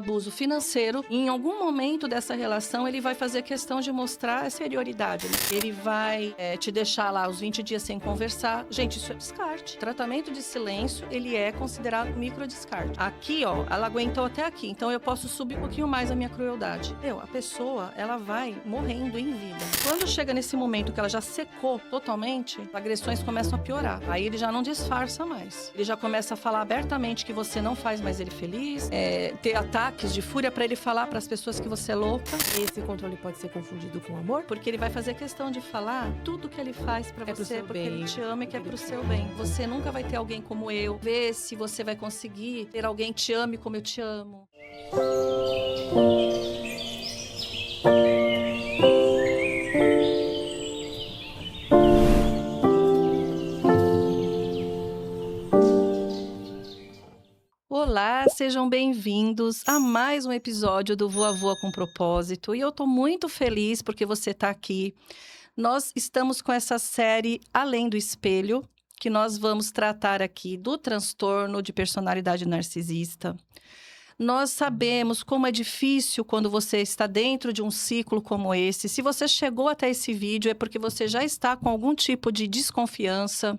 abuso financeiro, e em algum momento dessa relação ele vai fazer questão de mostrar a superioridade, né? Ele vai te deixar lá os 20 dias sem conversar. Gente, isso é descarte. Tratamento de silêncio, ele é considerado microdescarte. Aqui, ó, ela aguentou até aqui, então eu posso subir um pouquinho mais a minha crueldade. A pessoa, ela vai morrendo em vida. Quando chega nesse momento que ela já secou totalmente, as agressões começam a piorar. Aí ele já não disfarça mais. Ele já começa a falar abertamente que você não faz mais ele feliz, ter ataques de fúria pra ele falar pras pessoas que você é louca. Esse controle pode ser confundido com amor? Porque ele vai fazer questão de falar tudo que ele faz pra você, porque bem, ele te ama e que é pro seu bem. Você nunca vai ter alguém como eu. Vê se você vai conseguir ter alguém que te ame como eu te amo. Olá, sejam bem-vindos a mais um episódio do Voa Voa com Propósito. E eu tô muito feliz porque você tá aqui. Nós estamos com essa série Além do Espelho, que nós vamos tratar aqui do transtorno de personalidade narcisista. Nós sabemos como é difícil quando você está dentro de um ciclo como esse. Se você chegou até esse vídeo, é porque você já está com algum tipo de desconfiança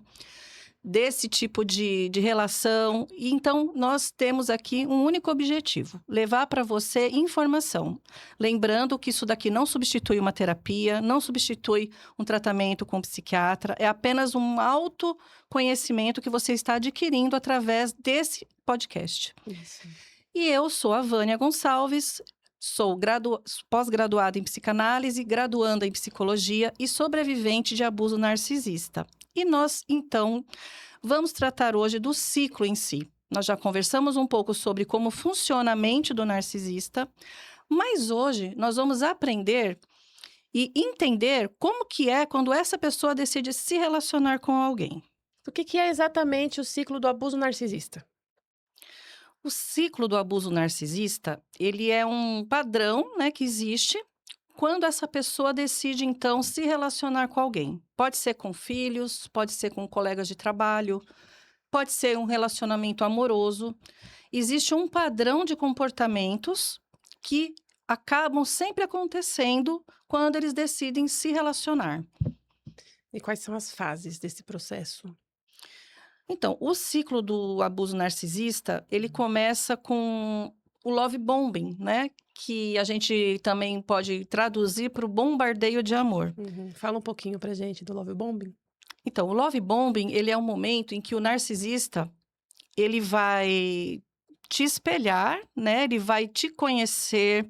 desse tipo de relação. E então, nós temos aqui um único objetivo: levar para você informação. Lembrando que isso daqui não substitui uma terapia, não substitui um tratamento com um psiquiatra, é apenas um autoconhecimento que você está adquirindo através desse podcast. Isso. E eu sou a Vânia Gonçalves, sou pós-graduada em psicanálise, graduanda em psicologia e sobrevivente de abuso narcisista. E nós, então, vamos tratar hoje do ciclo em si. Nós já conversamos um pouco sobre como funciona a mente do narcisista, mas hoje nós vamos aprender e entender como que é quando essa pessoa decide se relacionar com alguém. O que é exatamente o ciclo do abuso narcisista? O ciclo do abuso narcisista, ele é um padrão, né, que existe quando essa pessoa decide, então, se relacionar com alguém. Pode ser com filhos, pode ser com colegas de trabalho, pode ser um relacionamento amoroso. Existe um padrão de comportamentos que acabam sempre acontecendo quando eles decidem se relacionar. E quais são as fases desse processo? Então, o ciclo do abuso narcisista, ele começa com o love bombing, né? Que a gente também pode traduzir para o bombardeio de amor. Fala um pouquinho pra gente do love bombing. Então, o love bombing, ele é um momento em que o narcisista, ele vai te espelhar, né? Ele vai te conhecer,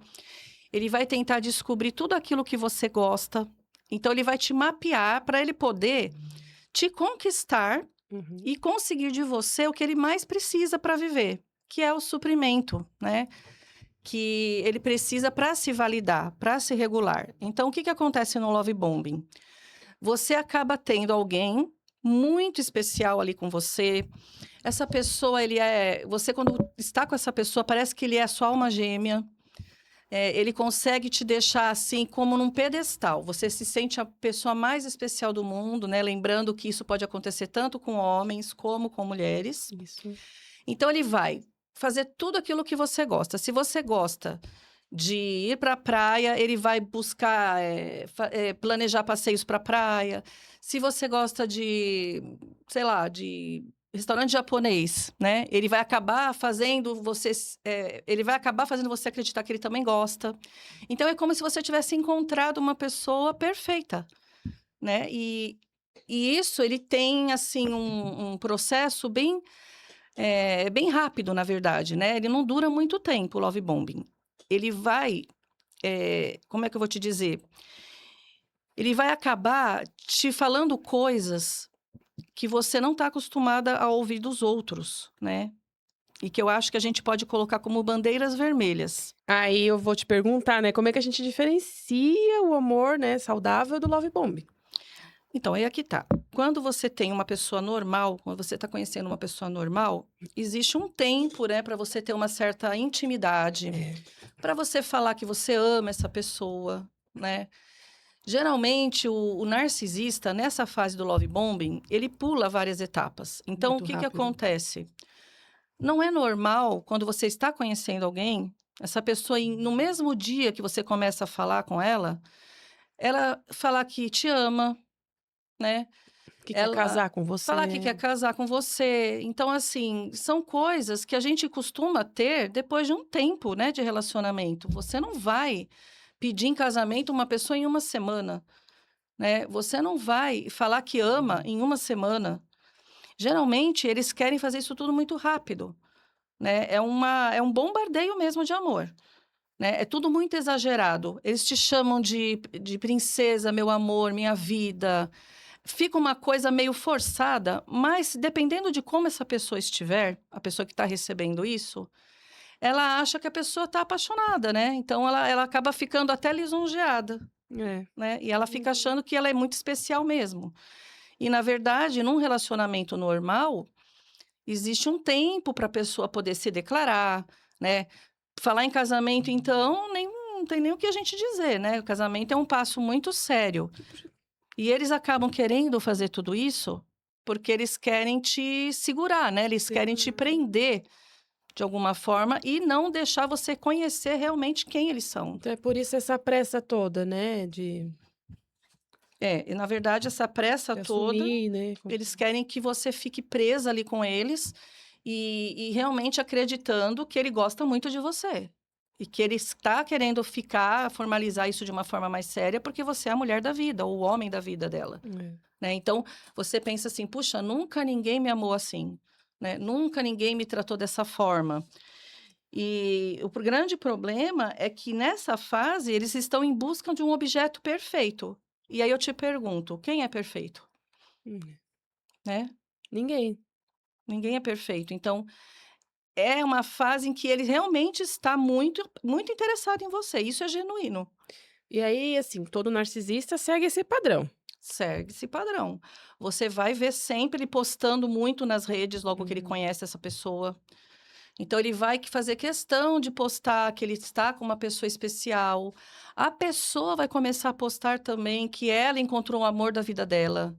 ele vai tentar descobrir tudo aquilo que você gosta. Então, ele vai te mapear para ele poder te conquistar e conseguir de você o que ele mais precisa para viver, que é o suprimento, né? Que ele precisa para se validar, para se regular. Então, o que acontece no love bombing? Você acaba tendo alguém muito especial ali com você. Essa pessoa, você quando está com essa pessoa, parece que ele é a sua alma gêmea. Ele consegue te deixar assim como num pedestal. Você se sente a pessoa mais especial do mundo, né? Lembrando que isso pode acontecer tanto com homens como com mulheres. Isso. Então, ele vai fazer tudo aquilo que você gosta. Se você gosta de ir para a praia, ele vai buscar planejar passeios para a praia. Se você gosta de, sei lá, de restaurante japonês, né? Ele vai acabar fazendo você acreditar que ele também gosta. Então, é como se você tivesse encontrado uma pessoa perfeita, né? E isso, ele tem, assim, um processo bem rápido, na verdade, né? Ele não dura muito tempo, o love bombing. Ele vai, como é que eu vou te dizer? Ele vai acabar te falando coisas que você não está acostumada a ouvir dos outros, né? E que eu acho que a gente pode colocar como bandeiras vermelhas. Aí eu vou te perguntar, né? Como é que a gente diferencia o amor, né, saudável do love bombing? Então, aí aqui tá. Quando você tem uma pessoa normal, quando você está conhecendo uma pessoa normal, existe um tempo, né, para você ter uma certa intimidade, para você falar que você ama essa pessoa, né? Geralmente, o narcisista, nessa fase do love bombing, ele pula várias etapas. Então, Muito o que rápido. acontece? Não é normal, quando você está conhecendo alguém, Essa pessoa, no mesmo dia que você começa a falar com ela falar que te ama, né? Que quer Ela casar com falar que você. quer casar com você. Então, assim, são coisas que a gente costuma ter depois de um tempo, né, de relacionamento. Você não vai pedir em casamento uma pessoa em uma semana, né? Você não vai falar que ama em uma semana. Geralmente, eles querem fazer isso tudo muito rápido, né? É um bombardeio mesmo de amor, né? É tudo muito exagerado. Eles te chamam de princesa, meu amor, minha vida. Fica uma coisa meio forçada, mas dependendo de como essa pessoa estiver, a pessoa que está recebendo isso, ela acha que a pessoa está apaixonada, né? Então ela acaba ficando até lisonjeada, É. né? E ela fica Uhum. achando que ela é muito especial mesmo. E na verdade, num relacionamento normal, existe um tempo para a pessoa poder se declarar, né? Falar em casamento, então, nem não tem nem o que a gente dizer, né? O casamento é um passo muito sério. E eles acabam querendo fazer tudo isso, porque eles querem te segurar, né, eles querem te Sim. prender, de alguma forma, e não deixar você conhecer realmente quem eles são. Então é por isso essa pressa toda, né, É, e na verdade essa pressa de toda, assumir, né. eles querem que você fique presa ali com eles, e realmente acreditando que ele gosta muito de você. E que ele está querendo ficar, formalizar isso de uma forma mais séria, porque você é a mulher da vida, ou o homem da vida dela. É. Né, então, você pensa assim: "Puxa, nunca ninguém me amou assim", né, "Nunca ninguém me tratou dessa forma". E o grande problema é que nessa fase eles estão em busca de um objeto perfeito. E aí eu te pergunto: quem é perfeito? Hum. Né? Ninguém. Ninguém é perfeito. Então, é uma fase em que ele realmente está muito interessado em você, isso é genuíno. E aí, assim, todo narcisista segue esse padrão. Segue esse padrão. Você vai ver sempre ele postando muito nas redes logo que ele Uhum. conhece essa pessoa. Então ele vai fazer questão de postar que ele está com uma pessoa especial. A pessoa vai começar a postar também que ela encontrou o amor da vida dela,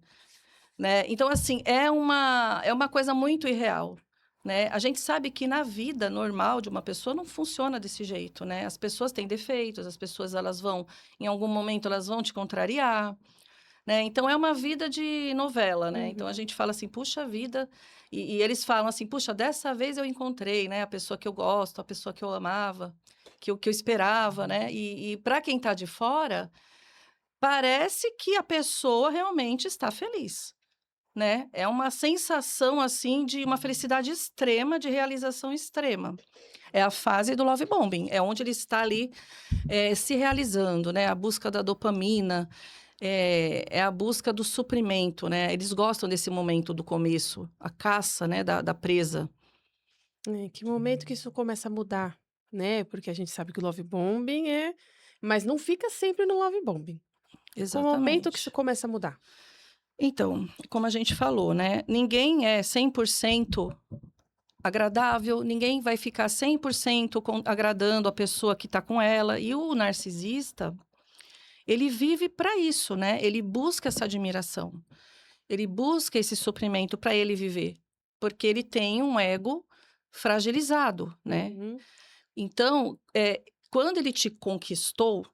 né. Então, assim, é uma coisa muito irreal, né. A gente sabe que na vida normal de uma pessoa não funciona desse jeito, né. As pessoas têm defeitos, as pessoas elas vão em algum momento elas vão te contrariar, né, então é uma vida de novela, né, então a Uhum. gente fala assim: "Puxa vida", e eles falam assim: "Puxa, dessa vez eu encontrei, né, a pessoa que eu gosto, a pessoa que eu amava, que eu esperava", né, e pra quem tá de fora, parece que a pessoa realmente está feliz, né, é uma sensação, assim, de uma felicidade extrema, de realização extrema. É a fase do love bombing, é onde ele está ali, se realizando, né, a busca da dopamina, é a busca do suprimento, né, eles gostam desse momento do começo, a caça, né, da presa. Que momento que isso começa a mudar, né, porque a gente sabe que o love bombing mas não fica sempre no love bombing. Qual o momento que isso Exatamente. começa a mudar? Então, como a gente falou, né, ninguém é 100% agradável, ninguém vai ficar 100% agradando a pessoa que está com ela, e o narcisista, ele vive para isso, né, ele busca essa admiração, ele busca esse suprimento para ele viver, porque ele tem um ego fragilizado, né. Uhum. Então, quando ele te conquistou,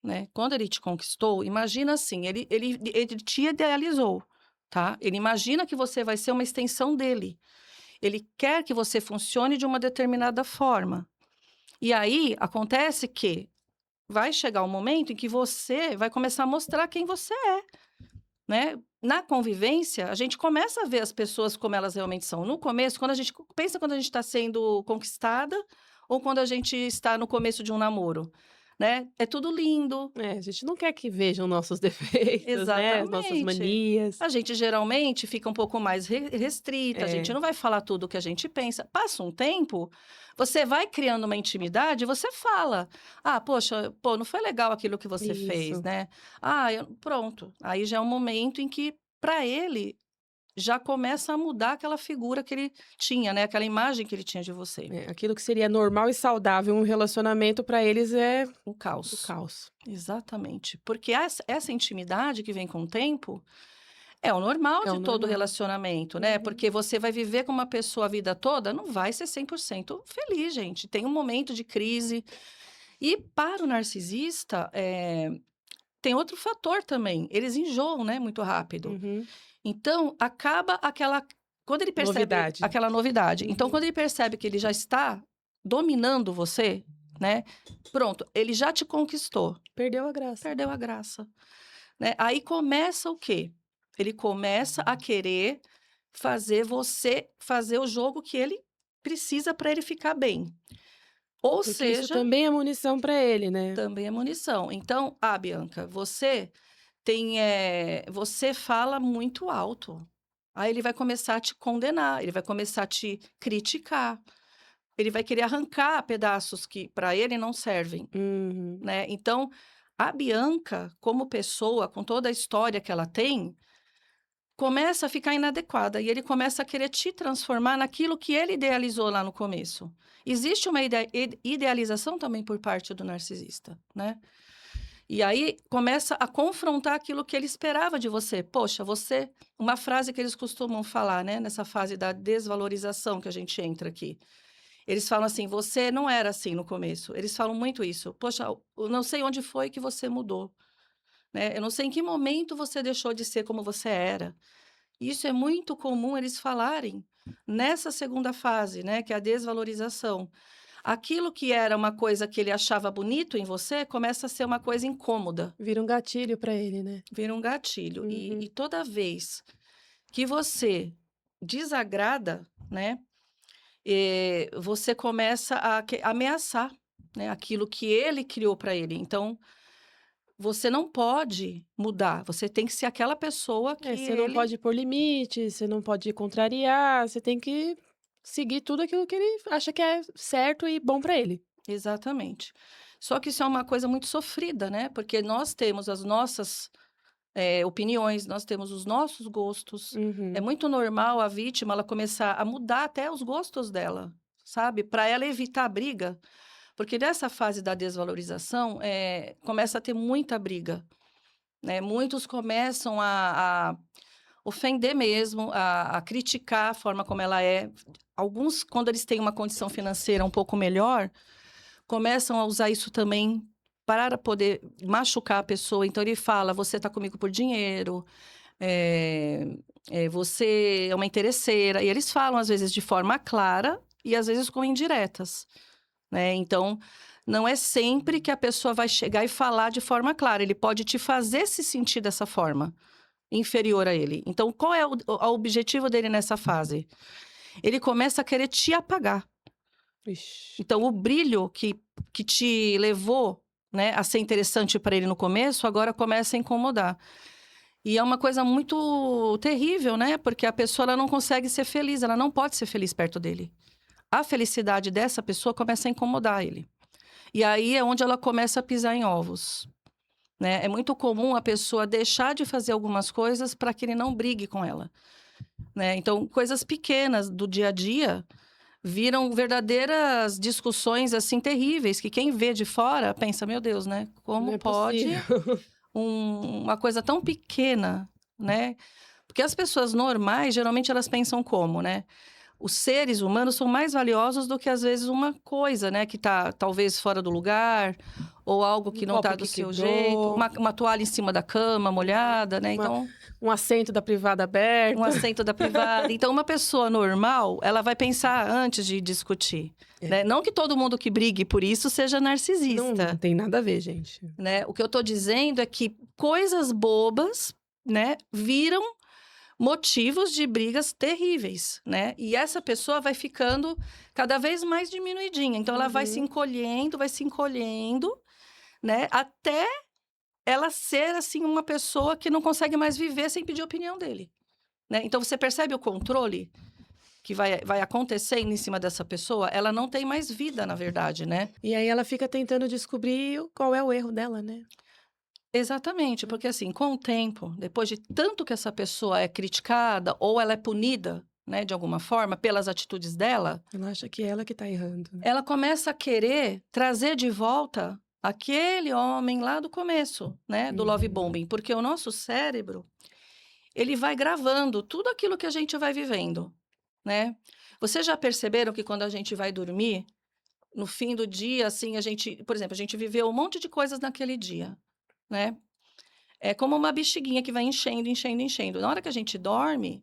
né, quando ele te conquistou, imagina assim, ele te idealizou, tá. Ele imagina que você vai ser uma extensão dele. Ele quer que você funcione de uma determinada forma. E aí, acontece que vai chegar um momento em que você vai começar a mostrar quem você é, né. Na convivência, a gente começa a ver as pessoas como elas realmente são. No começo, quando a gente pensa quando a gente está sendo conquistada ou quando a gente está no começo de um namoro, né. É tudo lindo. É, a gente não quer que vejam nossos defeitos, né, as nossas Exatamente. manias. A gente geralmente fica um pouco mais restrita, a gente É, não vai falar tudo o que a gente pensa. Passa um tempo, você vai criando uma intimidade, você fala: "Ah, poxa, pô, não foi legal aquilo que você fez, isso. né. Ah, pronto, aí já é um momento em que, para ele, já começa a mudar aquela figura que ele tinha, né, aquela imagem que ele tinha de você. É, aquilo que seria normal e saudável um relacionamento para eles é O o caos. caos. Exatamente. Porque essa intimidade que vem com o tempo, É o normal É o de todo normal. relacionamento, né? Uhum. Porque você vai viver com uma pessoa a vida toda, não vai ser 100% feliz, gente. Tem um momento de crise. E para o narcisista, tem outro fator também. Eles enjoam, né? Muito rápido. Uhum. Então, acaba aquela. Quando ele percebe Novidade. aquela novidade. Então, Uhum. quando ele percebe que ele já está dominando você, né? Pronto, ele já te conquistou. Perdeu a graça. Perdeu a graça. Né? Aí começa o quê? Ele começa a querer fazer você fazer o jogo que ele precisa para ele ficar bem. Ou Porque isso seja, também é munição para ele, né. também é munição. Então, Bianca, você você fala muito alto. Aí ele vai começar a te condenar, ele vai começar a te criticar, ele vai querer arrancar pedaços que para ele não servem, Uhum. né? Então, a Bianca, como pessoa, com toda a história que ela tem, começa a ficar inadequada e ele começa a querer te transformar naquilo que ele idealizou lá no começo. Existe uma idealização também por parte do narcisista, né? E aí começa a confrontar aquilo que ele esperava de você. Poxa, você. Uma frase que eles costumam falar, né? Nessa fase da desvalorização que a gente entra aqui. Eles falam assim: você não era assim no começo. Eles falam muito isso. Poxa, eu não sei onde foi que você mudou. Né? Eu não sei em que momento você deixou de ser como você era. Isso é muito comum eles falarem nessa segunda fase, né? Que é a desvalorização. Aquilo que era uma coisa que ele achava bonito em você começa a ser uma coisa incômoda. Vira um gatilho para ele, né. Vira um gatilho. E Uhum. toda vez que você desagrada, né, você começa a ameaçar, né, aquilo que ele criou para ele. Então, você não pode mudar, você tem que ser aquela pessoa que É, você não ele. pode pôr limite, você não pode contrariar, você tem que seguir tudo aquilo que ele acha que é certo e bom para ele. Exatamente. Só que isso é uma coisa muito sofrida, né? Porque nós temos as nossas opiniões, nós temos os nossos gostos. É Uhum. muito normal a vítima ela começar a mudar até os gostos dela, sabe? Para ela evitar a briga. Porque nessa fase da desvalorização, começa a ter muita briga, né? Muitos começam a ofender mesmo, a criticar a forma como ela é. Alguns, quando eles têm uma condição financeira um pouco melhor, começam a usar isso também para poder machucar a pessoa. Então ele fala: você está comigo por dinheiro, você é uma interesseira. E eles falam, às vezes, de forma clara e às vezes com indiretas, né? Então, não é sempre que a pessoa vai chegar e falar de forma clara. Ele pode te fazer se sentir dessa forma, inferior a ele. Então, qual é o objetivo dele nessa fase? Ele começa a querer te apagar. Ixi. Então, o brilho que te levou, né, a ser interessante para ele no começo, agora começa a incomodar. E é uma coisa muito terrível, né? Porque a pessoa ela não consegue ser feliz, ela não pode ser feliz perto dele. A felicidade dessa pessoa começa a incomodar ele. E aí é onde ela começa a pisar em ovos, né? É muito comum a pessoa deixar de fazer algumas coisas para que ele não brigue com ela, né? Então, coisas pequenas do dia a dia viram verdadeiras discussões, assim, terríveis, que quem vê de fora pensa: "Meu Deus, né, Não como é pode possível. uma coisa tão pequena", né. Porque as pessoas normais, geralmente, elas pensam como, né: os seres humanos são mais valiosos do que, às vezes, uma coisa, né, que tá, talvez, fora do lugar, ou algo Um que não tá copo do que seu jeito, quebrou, uma toalha em cima da cama molhada, né, uma então um assento da privada um aberto. assento da privada. Então, uma pessoa normal, ela vai pensar antes de discutir, É. né. Não que todo mundo que brigue por isso seja Não narcisista, tem nada a ver, gente. né. O que eu tô dizendo é que coisas bobas, né, viram motivos de brigas terríveis, né. E essa pessoa vai ficando cada vez mais diminuidinha. Então ela Uhum. vai se encolhendo, né, até ela ser, assim, uma pessoa que não consegue mais viver sem pedir opinião dele, né. Então você percebe o controle que vai acontecendo em cima dessa pessoa? Ela não tem mais vida, na verdade, né. E aí ela fica tentando descobrir qual é o erro dela, né. Exatamente, porque assim, com o tempo, depois de tanto que essa pessoa é criticada ou ela é punida, né, de alguma forma, pelas atitudes dela, Ela acha que é ela que tá errando, né. ela começa a querer trazer de volta aquele homem lá do começo, né, do love Uhum. bombing, porque o nosso cérebro, ele vai gravando tudo aquilo que a gente vai vivendo, né? Vocês já perceberam que quando a gente vai dormir, no fim do dia, assim, por exemplo, a gente viveu um monte de coisas naquele dia, né? É como uma bexiguinha que vai enchendo, enchendo, enchendo. Na hora que a gente dorme,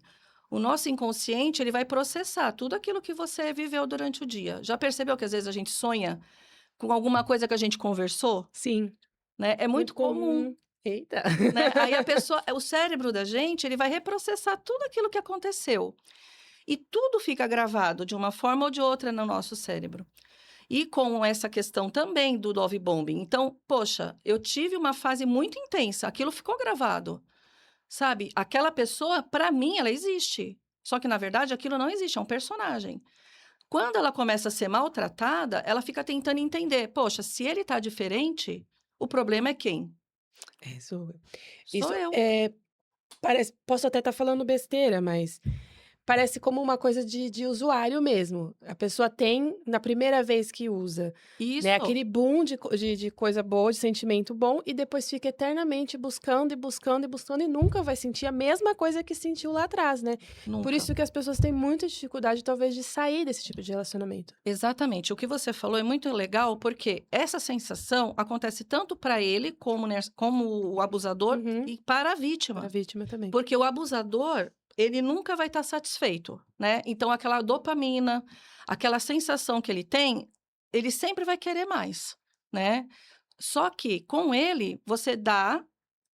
o nosso inconsciente, ele vai processar tudo aquilo que você viveu durante o dia. Já percebeu que às vezes a gente sonha com alguma coisa que a gente conversou, Sim, né? É muito muito comum, comum. Eita. né? Aí o cérebro da gente, ele vai reprocessar tudo aquilo que aconteceu. E tudo fica gravado de uma forma ou de outra no nosso cérebro. E com essa questão também do love bombing. Então, poxa, eu tive uma fase muito intensa, aquilo ficou gravado, sabe? Aquela pessoa, para mim, ela existe. Só que, na verdade, aquilo não existe, é um personagem. Quando ela começa a ser maltratada, ela fica tentando entender. Poxa, se ele tá diferente, o problema é quem? É, isso Sou eu. parece, posso até estar falando besteira, mas parece como uma coisa de usuário mesmo. A pessoa tem, na primeira vez que usa, né, Isso, aquele boom de coisa boa, de sentimento bom, e depois fica eternamente buscando e buscando e buscando, e nunca vai sentir a mesma coisa que sentiu lá atrás, né? Por nunca. isso que as pessoas têm muita dificuldade, talvez, de sair desse tipo de relacionamento. Exatamente. O que você falou é muito legal, porque essa sensação acontece tanto para ele, como o abusador, Uhum. e para a Para a vítima. vítima também. Porque o abusador, ele nunca vai estar satisfeito, né? Então, aquela dopamina, aquela sensação que ele tem, ele sempre vai querer mais, né? Só que com ele, você dá,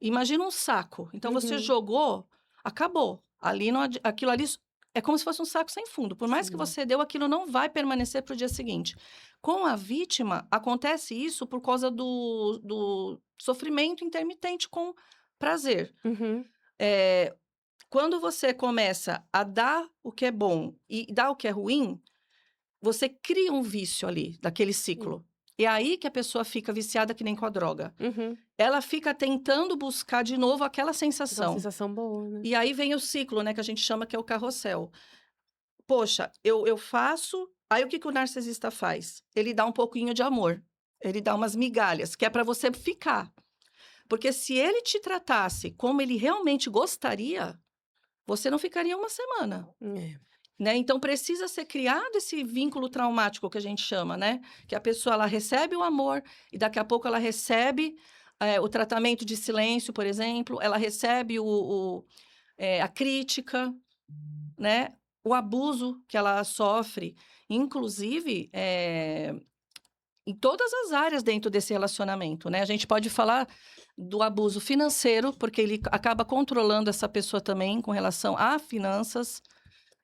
imagina um saco. Então, você Uhum. jogou, acabou. Ali não, aquilo ali é como se fosse um saco sem fundo. Por mais que Sim. você deu, aquilo não vai permanecer para o dia seguinte. Com a vítima, acontece isso por causa do sofrimento intermitente com prazer. Uhum. Eh, Quando você começa a dar o que é bom e dar o que é ruim, você cria um vício ali, daquele Sim. ciclo. E é aí que a pessoa fica viciada que nem com a droga. Uhum. Ela fica tentando buscar de novo aquela Dá uma sensação. sensação boa, né? E aí vem o ciclo, né, que a gente chama que é o carrossel. Poxa, eu faço. Aí o que que o narcisista faz? Ele dá um pouquinho de amor. Ele dá umas migalhas, que é para você ficar. Porque se ele te tratasse como ele realmente gostaria, você não ficaria uma semana. É. Né? Então precisa ser criado esse vínculo traumático que a gente chama, né? Que a pessoa ela recebe o amor e daqui a pouco ela recebe o tratamento de silêncio, por exemplo, ela recebe a crítica, né? O abuso que ela sofre, inclusive em todas as áreas dentro desse relacionamento, né? A gente pode falar do abuso financeiro, porque ele acaba controlando essa pessoa também com relação a finanças,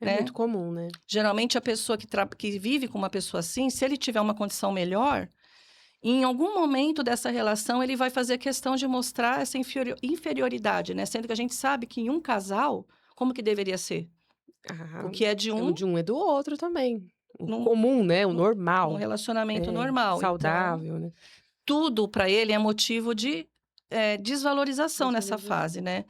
É né? muito comum, né? Geralmente, a pessoa que vive com uma pessoa assim, se ele tiver uma condição melhor, em algum momento dessa relação, ele vai fazer questão de mostrar essa inferioridade, né? Sendo que a gente sabe que em um casal, como que deveria ser? O Ah, que é de o um, de um é do outro também. O num, comum, né, o num normal, relacionamento normal. Então, saudável, né. tudo para ele é motivo de desvalorização nessa fase, Desvalorização. né?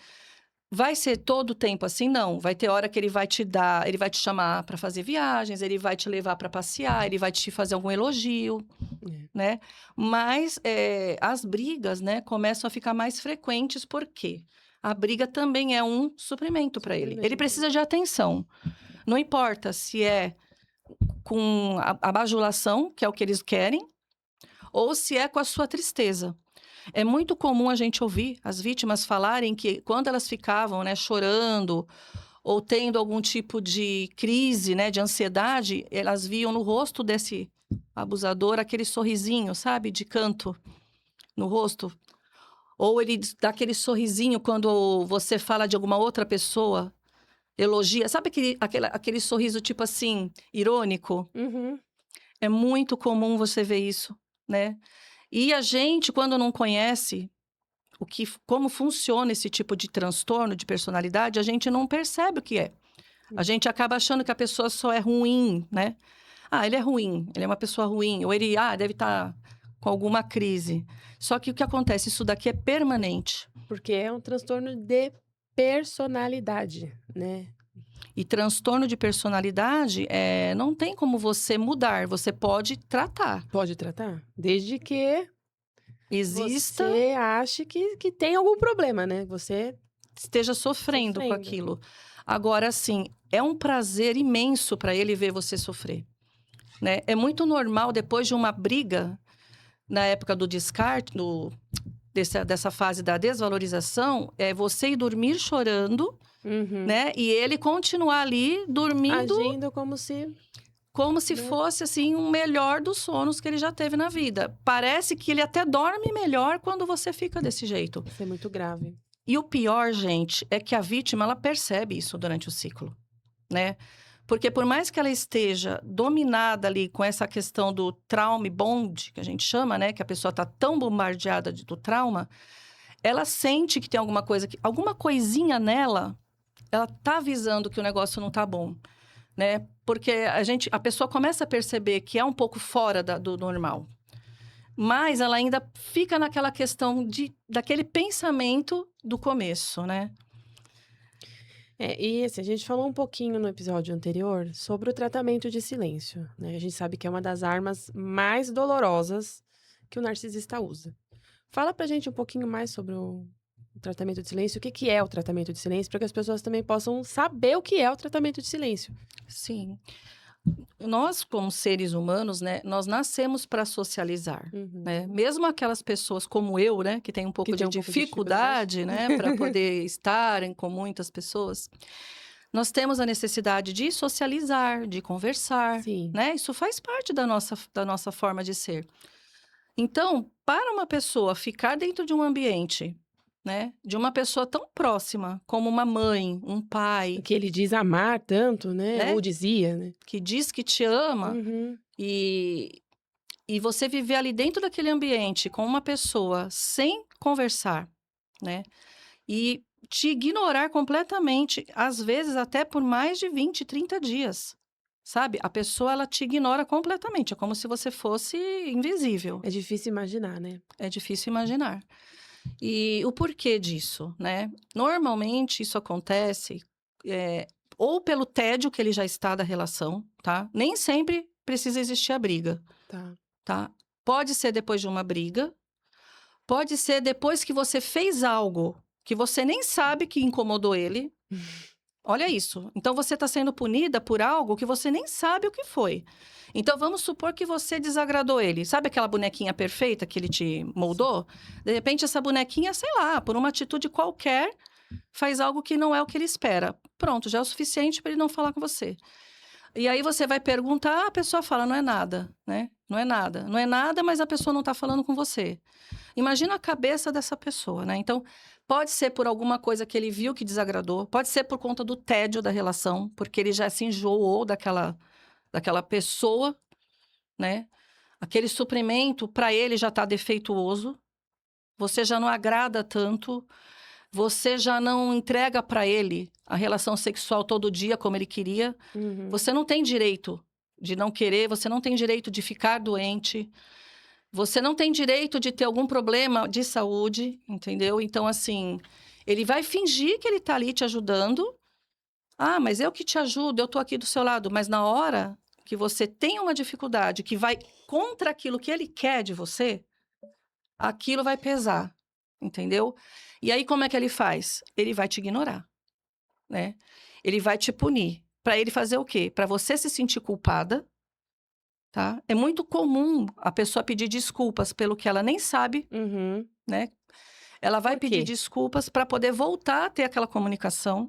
Vai ser todo o tempo assim? Não. Vai ter hora que ele vai te dar, ele vai te chamar para fazer viagens, ele vai te levar para passear, ele vai te fazer algum elogio, É, né? Mas as brigas, né, começam a ficar mais frequentes, porque a briga também é um suprimento para ele. Ele suplemento. precisa de atenção. Não importa se é com a bajulação, que é o que eles querem, ou se é com a sua tristeza. É muito comum a gente ouvir as vítimas falarem que quando elas ficavam, né, chorando ou tendo algum tipo de crise, né, de ansiedade, elas viam no rosto desse abusador aquele sorrisinho, sabe, de canto no rosto. Ou ele dá aquele sorrisinho quando você fala de alguma outra pessoa, elogia. Sabe aquele sorriso tipo assim, irônico? Uhum. É muito comum você ver isso, né? E a gente, quando não conhece como funciona esse tipo de transtorno de personalidade, a gente não percebe o que é. A gente acaba achando que a pessoa só é ruim, né? Ah, ele é ruim, ele é uma pessoa ruim, ou ele, deve estar com alguma crise. Só que o que acontece? Isso daqui é permanente. Porque é um transtorno de personalidade, né. E transtorno de personalidade não tem como você mudar, você pode tratar. Pode tratar, desde que Exista você ache que tem algum problema, né, você esteja sofrendo com aquilo. Agora, assim, é um prazer imenso para ele ver você sofrer, né? É muito normal, depois de uma briga, na época do descarte, dessa fase da desvalorização, é você ir dormir chorando, né? E ele continuar ali dormindo agindo como se né? fosse assim um melhor dos sonos que ele já teve na vida. Parece que ele até dorme melhor quando você fica desse jeito. Isso é muito grave. E o pior, gente, é que a vítima ela percebe isso durante o ciclo, né? Porque por mais que ela esteja dominada ali com essa questão do trauma bond, que a gente chama, né? Que a pessoa está tão bombardeada do trauma, ela sente que tem alguma coisa, alguma coisinha nela, ela tá avisando que o negócio não tá bom, né? Porque a pessoa começa a perceber que é um pouco fora do normal. Mas ela ainda fica naquela questão daquele pensamento do começo, né? E assim, a gente falou um pouquinho no episódio anterior sobre o tratamento de silêncio, né? A gente sabe que é uma das armas mais dolorosas que o narcisista usa. Fala pra gente um pouquinho mais sobre o tratamento de silêncio. O que é o tratamento de silêncio, para que as pessoas também possam saber o que é o tratamento de silêncio. Sim. Nós, como seres humanos, né, nós nascemos para socializar, né? Mesmo aquelas pessoas como eu, né, que tem um pouco de dificuldade, né, para poder estarem com muitas pessoas, nós temos a necessidade de socializar, de conversar, né? Isso faz parte da nossa forma de ser. Então, para uma pessoa ficar dentro de um ambiente, né, de uma pessoa tão próxima como uma mãe, um pai, que ele diz amar tanto, né? Ou dizia, né? Que diz que te ama, e você viver ali dentro daquele ambiente com uma pessoa sem conversar, né? E te ignorar completamente, às vezes até por mais de 20, 30 dias. Sabe? A pessoa, ela te ignora completamente. É como se você fosse invisível. É difícil imaginar, né? É difícil imaginar. E o porquê disso, né? Normalmente, isso acontece ou pelo tédio que ele já está da relação, tá? Nem sempre precisa existir a briga, tá? Pode ser depois de uma briga, pode ser depois que você fez algo que você nem sabe que incomodou ele. Olha isso. Então, você está sendo punida por algo que você nem sabe o que foi. Então, vamos supor que você desagradou ele. Sabe aquela bonequinha perfeita que ele te moldou? De repente, essa bonequinha, sei lá, por uma atitude qualquer, faz algo que não é o que ele espera. Pronto, já é o suficiente para ele não falar com você. E aí, você vai perguntar, a pessoa fala, não é nada, né? Não é nada. Não é nada, mas a pessoa não está falando com você. Imagina a cabeça dessa pessoa, né? Então, pode ser por alguma coisa que ele viu que desagradou, pode ser por conta do tédio da relação, porque ele já se enjoou daquela pessoa, né? Aquele suprimento, para ele, já está defeituoso. Você já não agrada tanto, você já não entrega para ele a relação sexual todo dia como ele queria. Você não tem direito de não querer, você não tem direito de ficar doente. Você não tem direito de ter algum problema de saúde, entendeu? Então, assim, ele vai fingir que ele tá ali te ajudando. Ah, mas eu que te ajudo, eu tô aqui do seu lado. Mas na hora que você tem uma dificuldade que vai contra aquilo que ele quer de você, aquilo vai pesar, entendeu? E aí, como é que ele faz? Ele vai te ignorar, né? Ele vai te punir. Para ele fazer o quê? Para você se sentir culpada. Tá? É muito comum a pessoa pedir desculpas pelo que ela nem sabe, né? Ela vai pedir desculpas para poder voltar a ter aquela comunicação,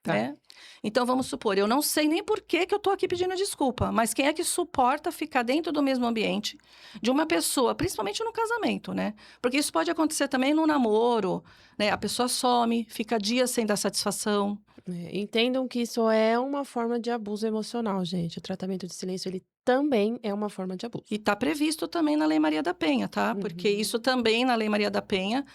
né? Então, vamos supor, eu não sei nem por que eu tô aqui pedindo desculpa, mas quem é que suporta ficar dentro do mesmo ambiente de uma pessoa, principalmente no casamento, né? Porque isso pode acontecer também no namoro, né? A pessoa some, fica dias sem dar satisfação. Entendam que isso é uma forma de abuso emocional, gente. O tratamento de silêncio, ele também é uma forma de abuso. E está previsto também na Lei Maria da Penha, tá? Porque isso também, na Lei Maria da Penha,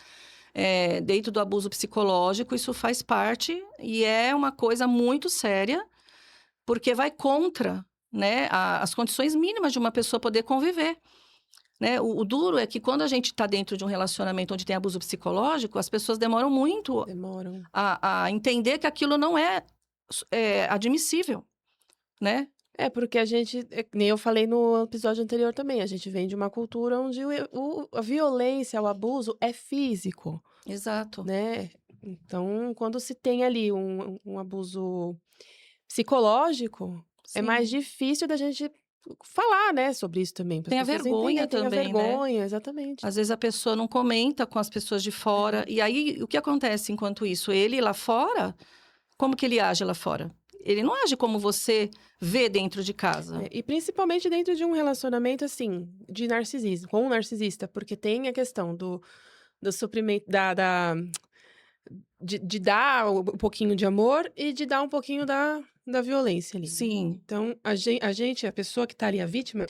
dentro do abuso psicológico, isso faz parte e é uma coisa muito séria, porque vai contra, né, as condições mínimas de uma pessoa poder conviver. Né? O duro é que quando a gente está dentro de um relacionamento onde tem abuso psicológico, as pessoas demoram muito a entender que aquilo não é admissível, né? Porque a gente, nem eu falei no episódio anterior também, a gente vem de uma cultura onde a violência, o abuso é físico. Exato. Né? Então, quando se tem ali um abuso psicológico, é mais Sim. difícil da gente falar, né, sobre isso também, para as Tem a pessoas entenderem. vergonha Tem a também, né? vergonha, exatamente. Às vezes a pessoa não comenta com as pessoas de fora. É. E aí, o que acontece enquanto isso? Ele lá fora, como que ele age lá fora? Ele não age como você vê dentro de casa. E principalmente dentro de um relacionamento, assim, de narcisismo, com um narcisista, porque tem a questão do suprimento, de dar um pouquinho de amor e de dar um pouquinho da violência ali, né. Sim, Então, a pessoa que tá ali, a vítima,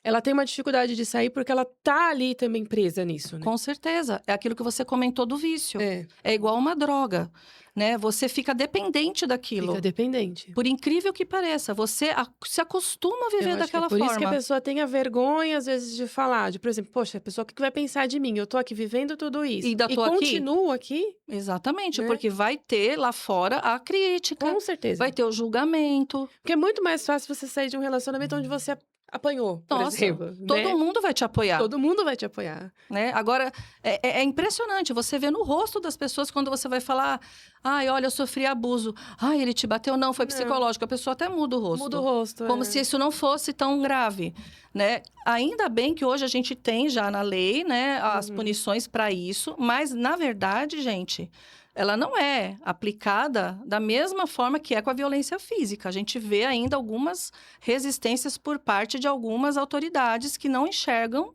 ela tem uma dificuldade de sair, porque ela tá ali também presa nisso, né. com certeza. É aquilo que você comentou do vício. É, É igual uma droga, né? Você fica dependente fica daquilo. dependente. Por incrível que pareça, você se acostuma a Eu viver acho que é daquela por isso que a forma. pessoa tem a vergonha, às vezes, de falar, de, por exemplo: "Poxa, a pessoa, o que que vai pensar de mim? Eu tô aqui vivendo tudo E isso ainda e tô aqui? continuo aqui", Exatamente, né. porque vai ter lá fora a crítica, Com certeza. vai ter o julgamento. Porque é muito mais fácil você sair de um relacionamento onde você apanhou, por Nossa, exemplo, todo né. mundo vai te apoiar. Todo mundo vai te apoiar. Né? Agora, é impressionante, você vê no rosto das pessoas quando você vai falar: "Ai, olha, eu sofri abuso. Ai, ele te bateu?". Não, foi Não, psicológico. A pessoa até muda o muda o rosto, rosto, como se isso não fosse tão grave, né. Ainda bem que hoje a gente tem já na lei, né, as Uhum. punições para isso, mas na verdade, gente, ela não é aplicada da mesma forma que é com a violência física. A gente vê ainda algumas resistências por parte de algumas autoridades que não enxergam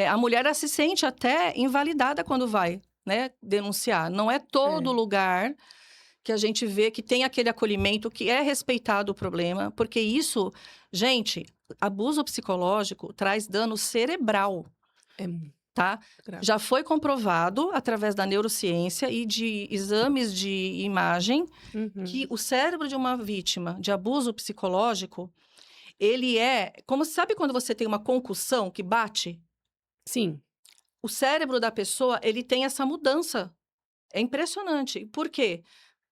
a mulher ela se sente até invalidada quando vai, né, denunciar. Não é todo É, lugar que a gente vê que tem aquele acolhimento, que é respeitado o problema, porque isso, gente, abuso psicológico traz dano cerebral, é muito tá? grave. Já foi comprovado através da neurociência e de exames de imagem que Uhum. o cérebro de uma vítima de abuso psicológico, ele é como sabe quando você tem uma concussão que bate? Sim. O cérebro da pessoa, ele tem essa mudança. É impressionante. Por quê?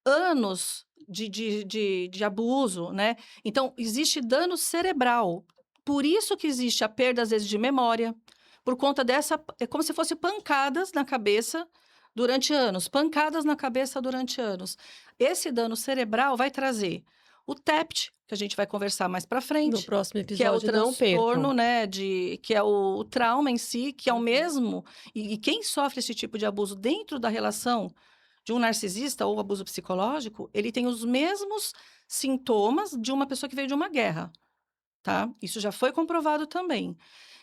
Anos de abuso, né? Então, existe dano cerebral. Por isso que existe a perda, às vezes, de memória. Por conta dessa... É como se fosse pancadas na cabeça durante anos. Pancadas na cabeça durante anos. Esse dano cerebral vai trazer o TEPT, que a gente vai conversar mais para No frente, próximo que é o episódio, não percam. transtorno, né, que é o trauma em si, que é o Uhum. mesmo, e quem sofre esse tipo de abuso dentro da relação de um narcisista ou abuso psicológico, ele tem os mesmos sintomas de uma pessoa que veio de uma guerra, tá? Isso já foi comprovado também.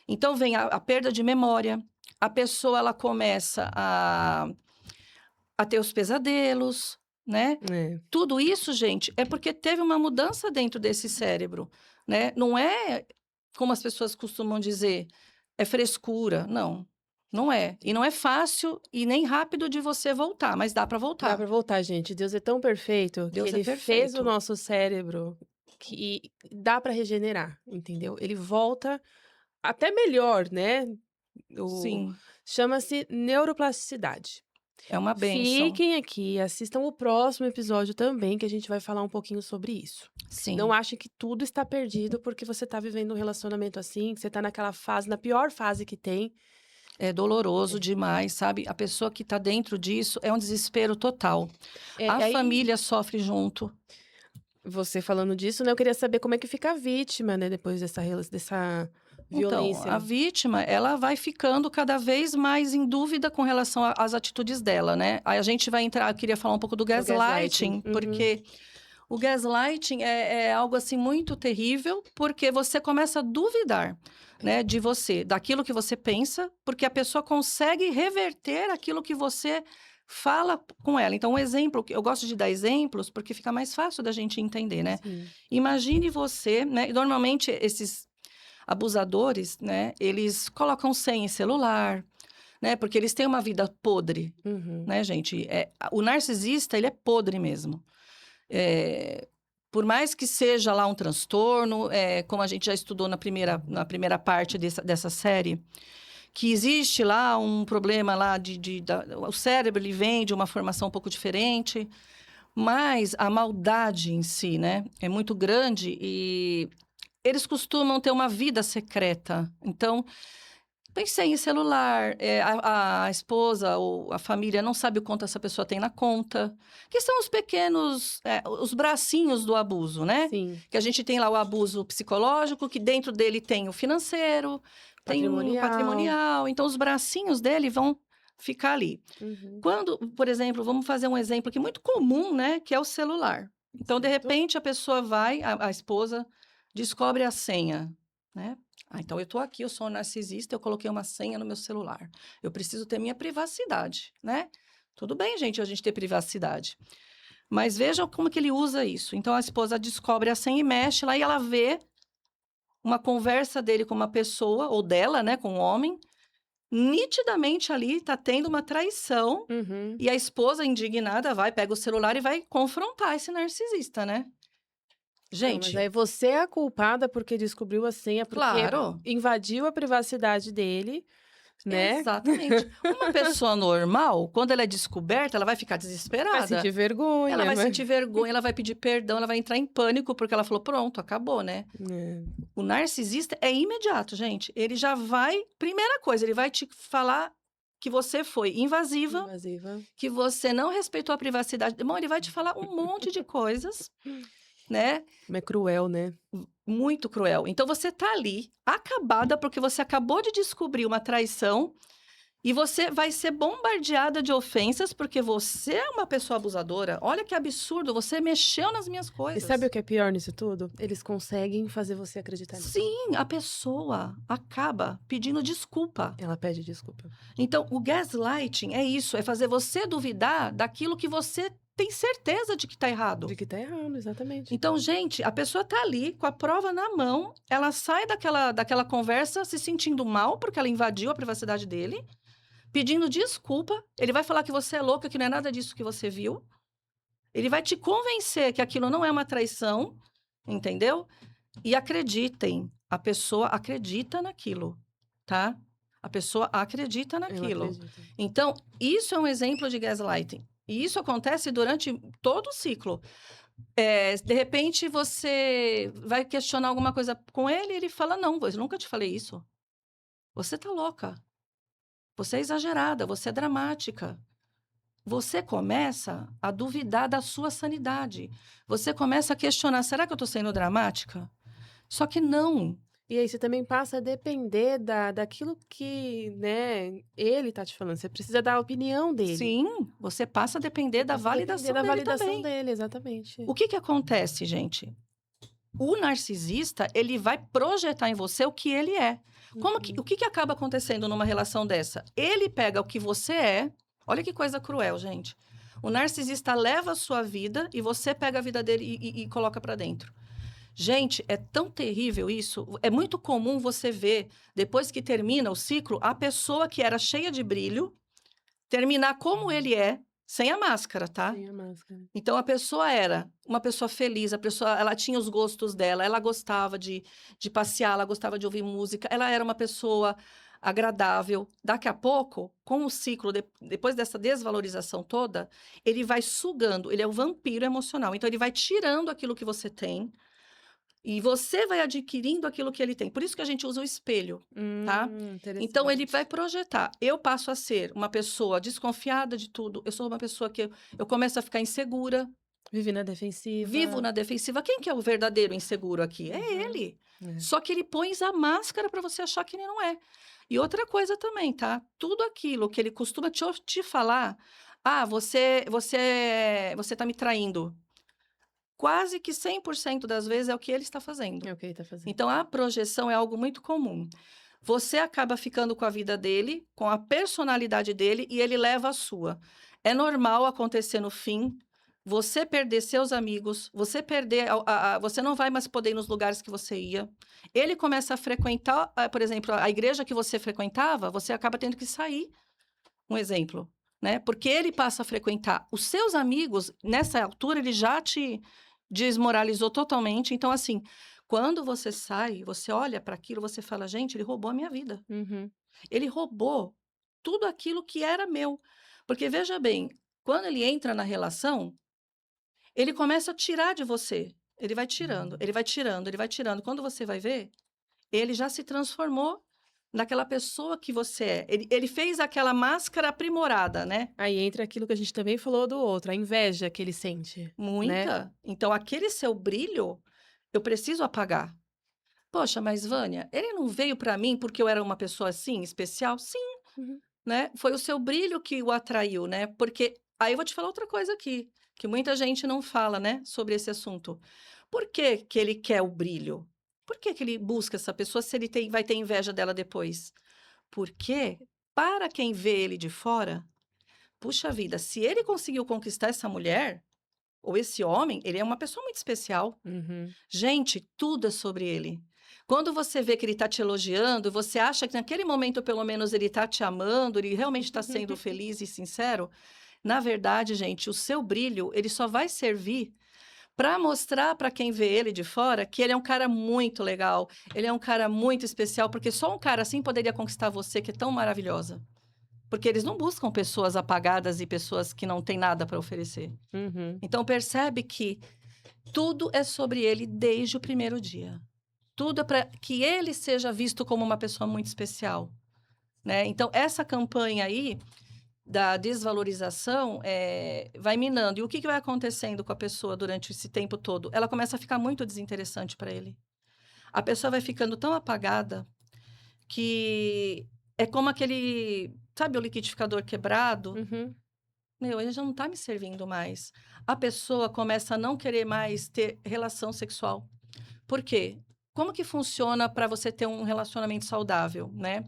Então vem a perda de memória, a pessoa ela começa a ter os pesadelos, né? É. Tudo isso, gente, é porque teve uma mudança dentro desse cérebro, né? Não é como as pessoas costumam dizer, é frescura. Não, não é. E não é fácil e nem rápido de você voltar, mas dá para Dá voltar. pra voltar, gente. Deus é tão perfeito que Deus é ele fez o perfeito. nosso cérebro que dá pra regenerar, entendeu? Ele volta até melhor, né. O Sim, Chama-se neuroplasticidade. é uma bênção. Fiquem aqui, assistam o próximo episódio também, que a gente vai falar um pouquinho sobre isso. Não Sim, ache que tudo está perdido porque você está vivendo um relacionamento assim, que você está naquela fase, na pior fase que tem. é doloroso É. demais, sabe? A pessoa que está dentro disso é um desespero total. A Aí, família sofre junto. você falando disso, né, eu queria saber como é que fica a vítima, né, depois dessa Então, a violência. vítima, ela vai ficando cada vez mais em dúvida com relação às atitudes dela, né? Aí a gente vai entrar, eu queria falar um pouco do O gaslighting. gaslighting, Uhum. porque o gaslighting é algo assim muito terrível, porque você começa a duvidar, né, de você, daquilo que você pensa, porque a pessoa consegue reverter aquilo que você fala com ela. Então, um exemplo, eu gosto de dar exemplos, porque fica mais fácil da gente entender, né? Sim. Imagine você, né? E normalmente esses abusadores, né? Eles colocam senha em celular, né? Porque eles têm uma vida podre, Uhum. né, gente? O narcisista, ele é podre mesmo. É, por mais que seja lá um transtorno, como a gente já estudou na primeira parte dessa série, que existe lá um problema lá o cérebro ele vem de uma formação um pouco diferente, mas a maldade em si, né, é muito grande e eles costumam ter uma vida secreta. Então, Tem senha em celular, a esposa ou a família não sabe o quanto essa pessoa tem na conta, que são os pequenos, os bracinhos do abuso, né? Sim. Que a gente tem lá o abuso psicológico, que dentro dele tem o financeiro, tem o patrimonial. Então, os bracinhos dele vão ficar ali. Uhum. Quando, por exemplo, vamos fazer um exemplo aqui muito comum, né? Que é o celular. Então, de Certo. repente, a pessoa vai, a esposa, descobre a senha, né? Ah, então eu estou aqui, eu sou um narcisista, eu coloquei uma senha no meu celular. Eu preciso ter minha privacidade, né? Tudo bem, gente, a gente ter privacidade. Mas veja como que ele usa isso. Então, a esposa descobre a senha e mexe lá e ela vê uma conversa dele com uma pessoa, ou dela, né, com um homem. Nitidamente ali tá tendo uma traição. Uhum. E a esposa, indignada, vai, pega o celular e vai confrontar esse narcisista, né? Não, mas Gente, aí você é a culpada porque descobriu a senha, porque claro, invadiu a privacidade dele, né? exatamente. Uma pessoa normal, quando ela é descoberta, ela vai ficar Vai desesperada. sentir vergonha. Ela vai mas- sentir vergonha, ela vai pedir perdão, ela vai entrar em pânico, porque ela falou: pronto, acabou, né? É. O narcisista é imediato, gente. Ele já vai. Primeira coisa, ele vai te falar que você foi invasiva, Invasiva. que você não respeitou a privacidade. Bom, ele vai te falar um monte de coisas, né? Como é cruel, né? Muito cruel. Então você tá ali, acabada, porque você acabou de descobrir uma traição e você vai ser bombardeada de ofensas porque você é uma pessoa abusadora. Olha que absurdo, você mexeu nas minhas E coisas. sabe o que é pior nisso tudo? Eles conseguem fazer você acreditar nisso. Sim, a pessoa acaba pedindo desculpa. Ela pede desculpa. Então, o gaslighting é isso, é fazer você duvidar daquilo que você tem certeza de que está errado. De que tá errado, exatamente. Então, gente, a pessoa tá ali com a prova na mão, ela sai daquela conversa se sentindo mal porque ela invadiu a privacidade dele, pedindo desculpa. Ele vai falar que você é louca, que não é nada disso que você viu. Ele vai te convencer que aquilo não é uma traição, entendeu? E acreditem, a pessoa acredita naquilo, tá? A pessoa acredita Ela naquilo. acredita. Então, isso é um exemplo de gaslighting. E isso acontece durante todo o ciclo. De repente, você vai questionar alguma coisa com ele e ele fala: não, eu nunca te falei isso. Você tá louca. Você é exagerada, você é dramática. Você começa a duvidar da sua sanidade. Você começa a questionar: será que eu tô sendo dramática? Só que não. E aí você também passa a depender daquilo que, né, ele tá te falando. Você precisa da opinião dele. Sim, você passa a depender da Passa a depender validação da dele validação também. dele, exatamente. O que acontece, gente? O narcisista, ele vai projetar em você o que ele é. O que acaba acontecendo numa relação dessa? Ele pega o que você é. Olha que coisa cruel, gente. O narcisista leva a sua vida e você pega a vida dele e coloca pra dentro. Gente, é tão terrível isso. É muito comum você ver, depois que termina o ciclo, a pessoa que era cheia de brilho terminar como ele é, sem a máscara, tá? Sem a máscara. Então, a pessoa era uma pessoa feliz, ela tinha os gostos dela, ela gostava de passear, ela gostava de ouvir música, ela era uma pessoa agradável. Daqui a pouco, com o ciclo, depois dessa desvalorização toda, ele vai sugando, ele é o vampiro emocional. Então, ele vai tirando aquilo que você tem e você vai adquirindo aquilo que ele tem. Por isso que a gente usa o espelho, tá? Então, ele vai projetar. Eu passo a ser uma pessoa desconfiada de tudo. Eu sou uma pessoa que eu começo a ficar insegura. Vive na defensiva. Vivo na defensiva. Quem que é o verdadeiro inseguro aqui? É Uhum. ele. É. Só que ele põe a máscara para você achar que ele não é. E outra coisa também, tá? Tudo aquilo que ele costuma te falar. Ah, você tá me traindo. Quase que 100% das vezes é o que ele está fazendo. É o que ele tá fazendo. Então, a projeção é algo muito comum. Você acaba ficando com a vida dele, com a personalidade dele, e ele leva a sua. É normal acontecer no fim, você perder seus amigos, você perder, você não vai mais poder ir nos lugares que você ia. Ele começa a frequentar, por exemplo, a igreja que você frequentava, você acaba tendo que sair. Um exemplo, né? Porque ele passa a frequentar. Os seus amigos, nessa altura, ele já te desmoralizou totalmente. Então, assim, quando você sai, você olha para aquilo, você fala: gente, ele roubou a minha vida. Uhum. Ele roubou tudo aquilo que era meu. Porque, veja bem, quando ele entra na relação, ele começa a tirar de você. Ele vai tirando, ele vai tirando, ele vai tirando. Quando você vai ver, ele já se transformou naquela pessoa que você é. Ele fez aquela máscara aprimorada, né? Aí entra aquilo que a gente também falou do outro, a inveja que ele sente, né? Muita. Então, aquele seu brilho, eu preciso apagar. Poxa, mas Vânia, ele não veio para mim porque eu era uma pessoa assim, especial? Sim, Uhum. né? Foi o seu brilho que o atraiu, né? Porque aí eu vou te falar outra coisa aqui, que muita gente não fala, né, sobre esse assunto. Por que que ele quer o brilho? Por que que ele busca essa pessoa se ele vai ter inveja dela depois? Porque para quem vê ele de fora, puxa vida, se ele conseguiu conquistar essa mulher ou esse homem, ele é uma pessoa muito especial. Uhum. Gente, tudo é sobre ele. Quando você vê que ele está te elogiando, você acha que naquele momento, pelo menos, ele está te amando, ele realmente está sendo feliz e sincero. Na verdade, gente, o seu brilho, ele só vai servir para mostrar para quem vê ele de fora que ele é um cara muito legal, ele é um cara muito especial, porque só um cara assim poderia conquistar você, que é tão maravilhosa. Porque eles não buscam pessoas apagadas e pessoas que não têm nada para oferecer. Uhum. Então, percebe que tudo é sobre ele desde o primeiro dia. Tudo é para que ele seja visto como uma pessoa muito especial, né? Então, essa campanha aí da desvalorização vai minando. E o que vai acontecendo com a pessoa durante esse tempo todo? Ela começa a ficar muito desinteressante para ele. A pessoa vai ficando tão apagada que é como aquele, sabe, o liquidificador quebrado? Uhum. Meu, ele já não está me servindo mais. A pessoa começa a não querer mais ter relação sexual. Por quê? Como que funciona para você ter um relacionamento saudável, né?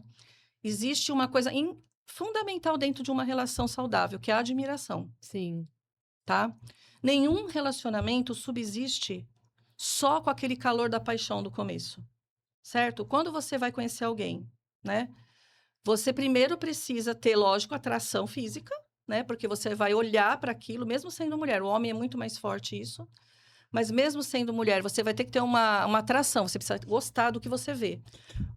Existe uma coisa fundamental dentro de uma relação saudável, que é a admiração, Sim. tá? Nenhum relacionamento subsiste só com aquele calor da paixão do começo, certo? Quando você vai conhecer alguém, né? Você primeiro precisa ter, lógico, atração física, né? Porque você vai olhar para aquilo, mesmo sendo mulher. O homem é muito mais forte isso. Mas mesmo sendo mulher, você vai ter que ter uma atração. Você precisa gostar do que você vê.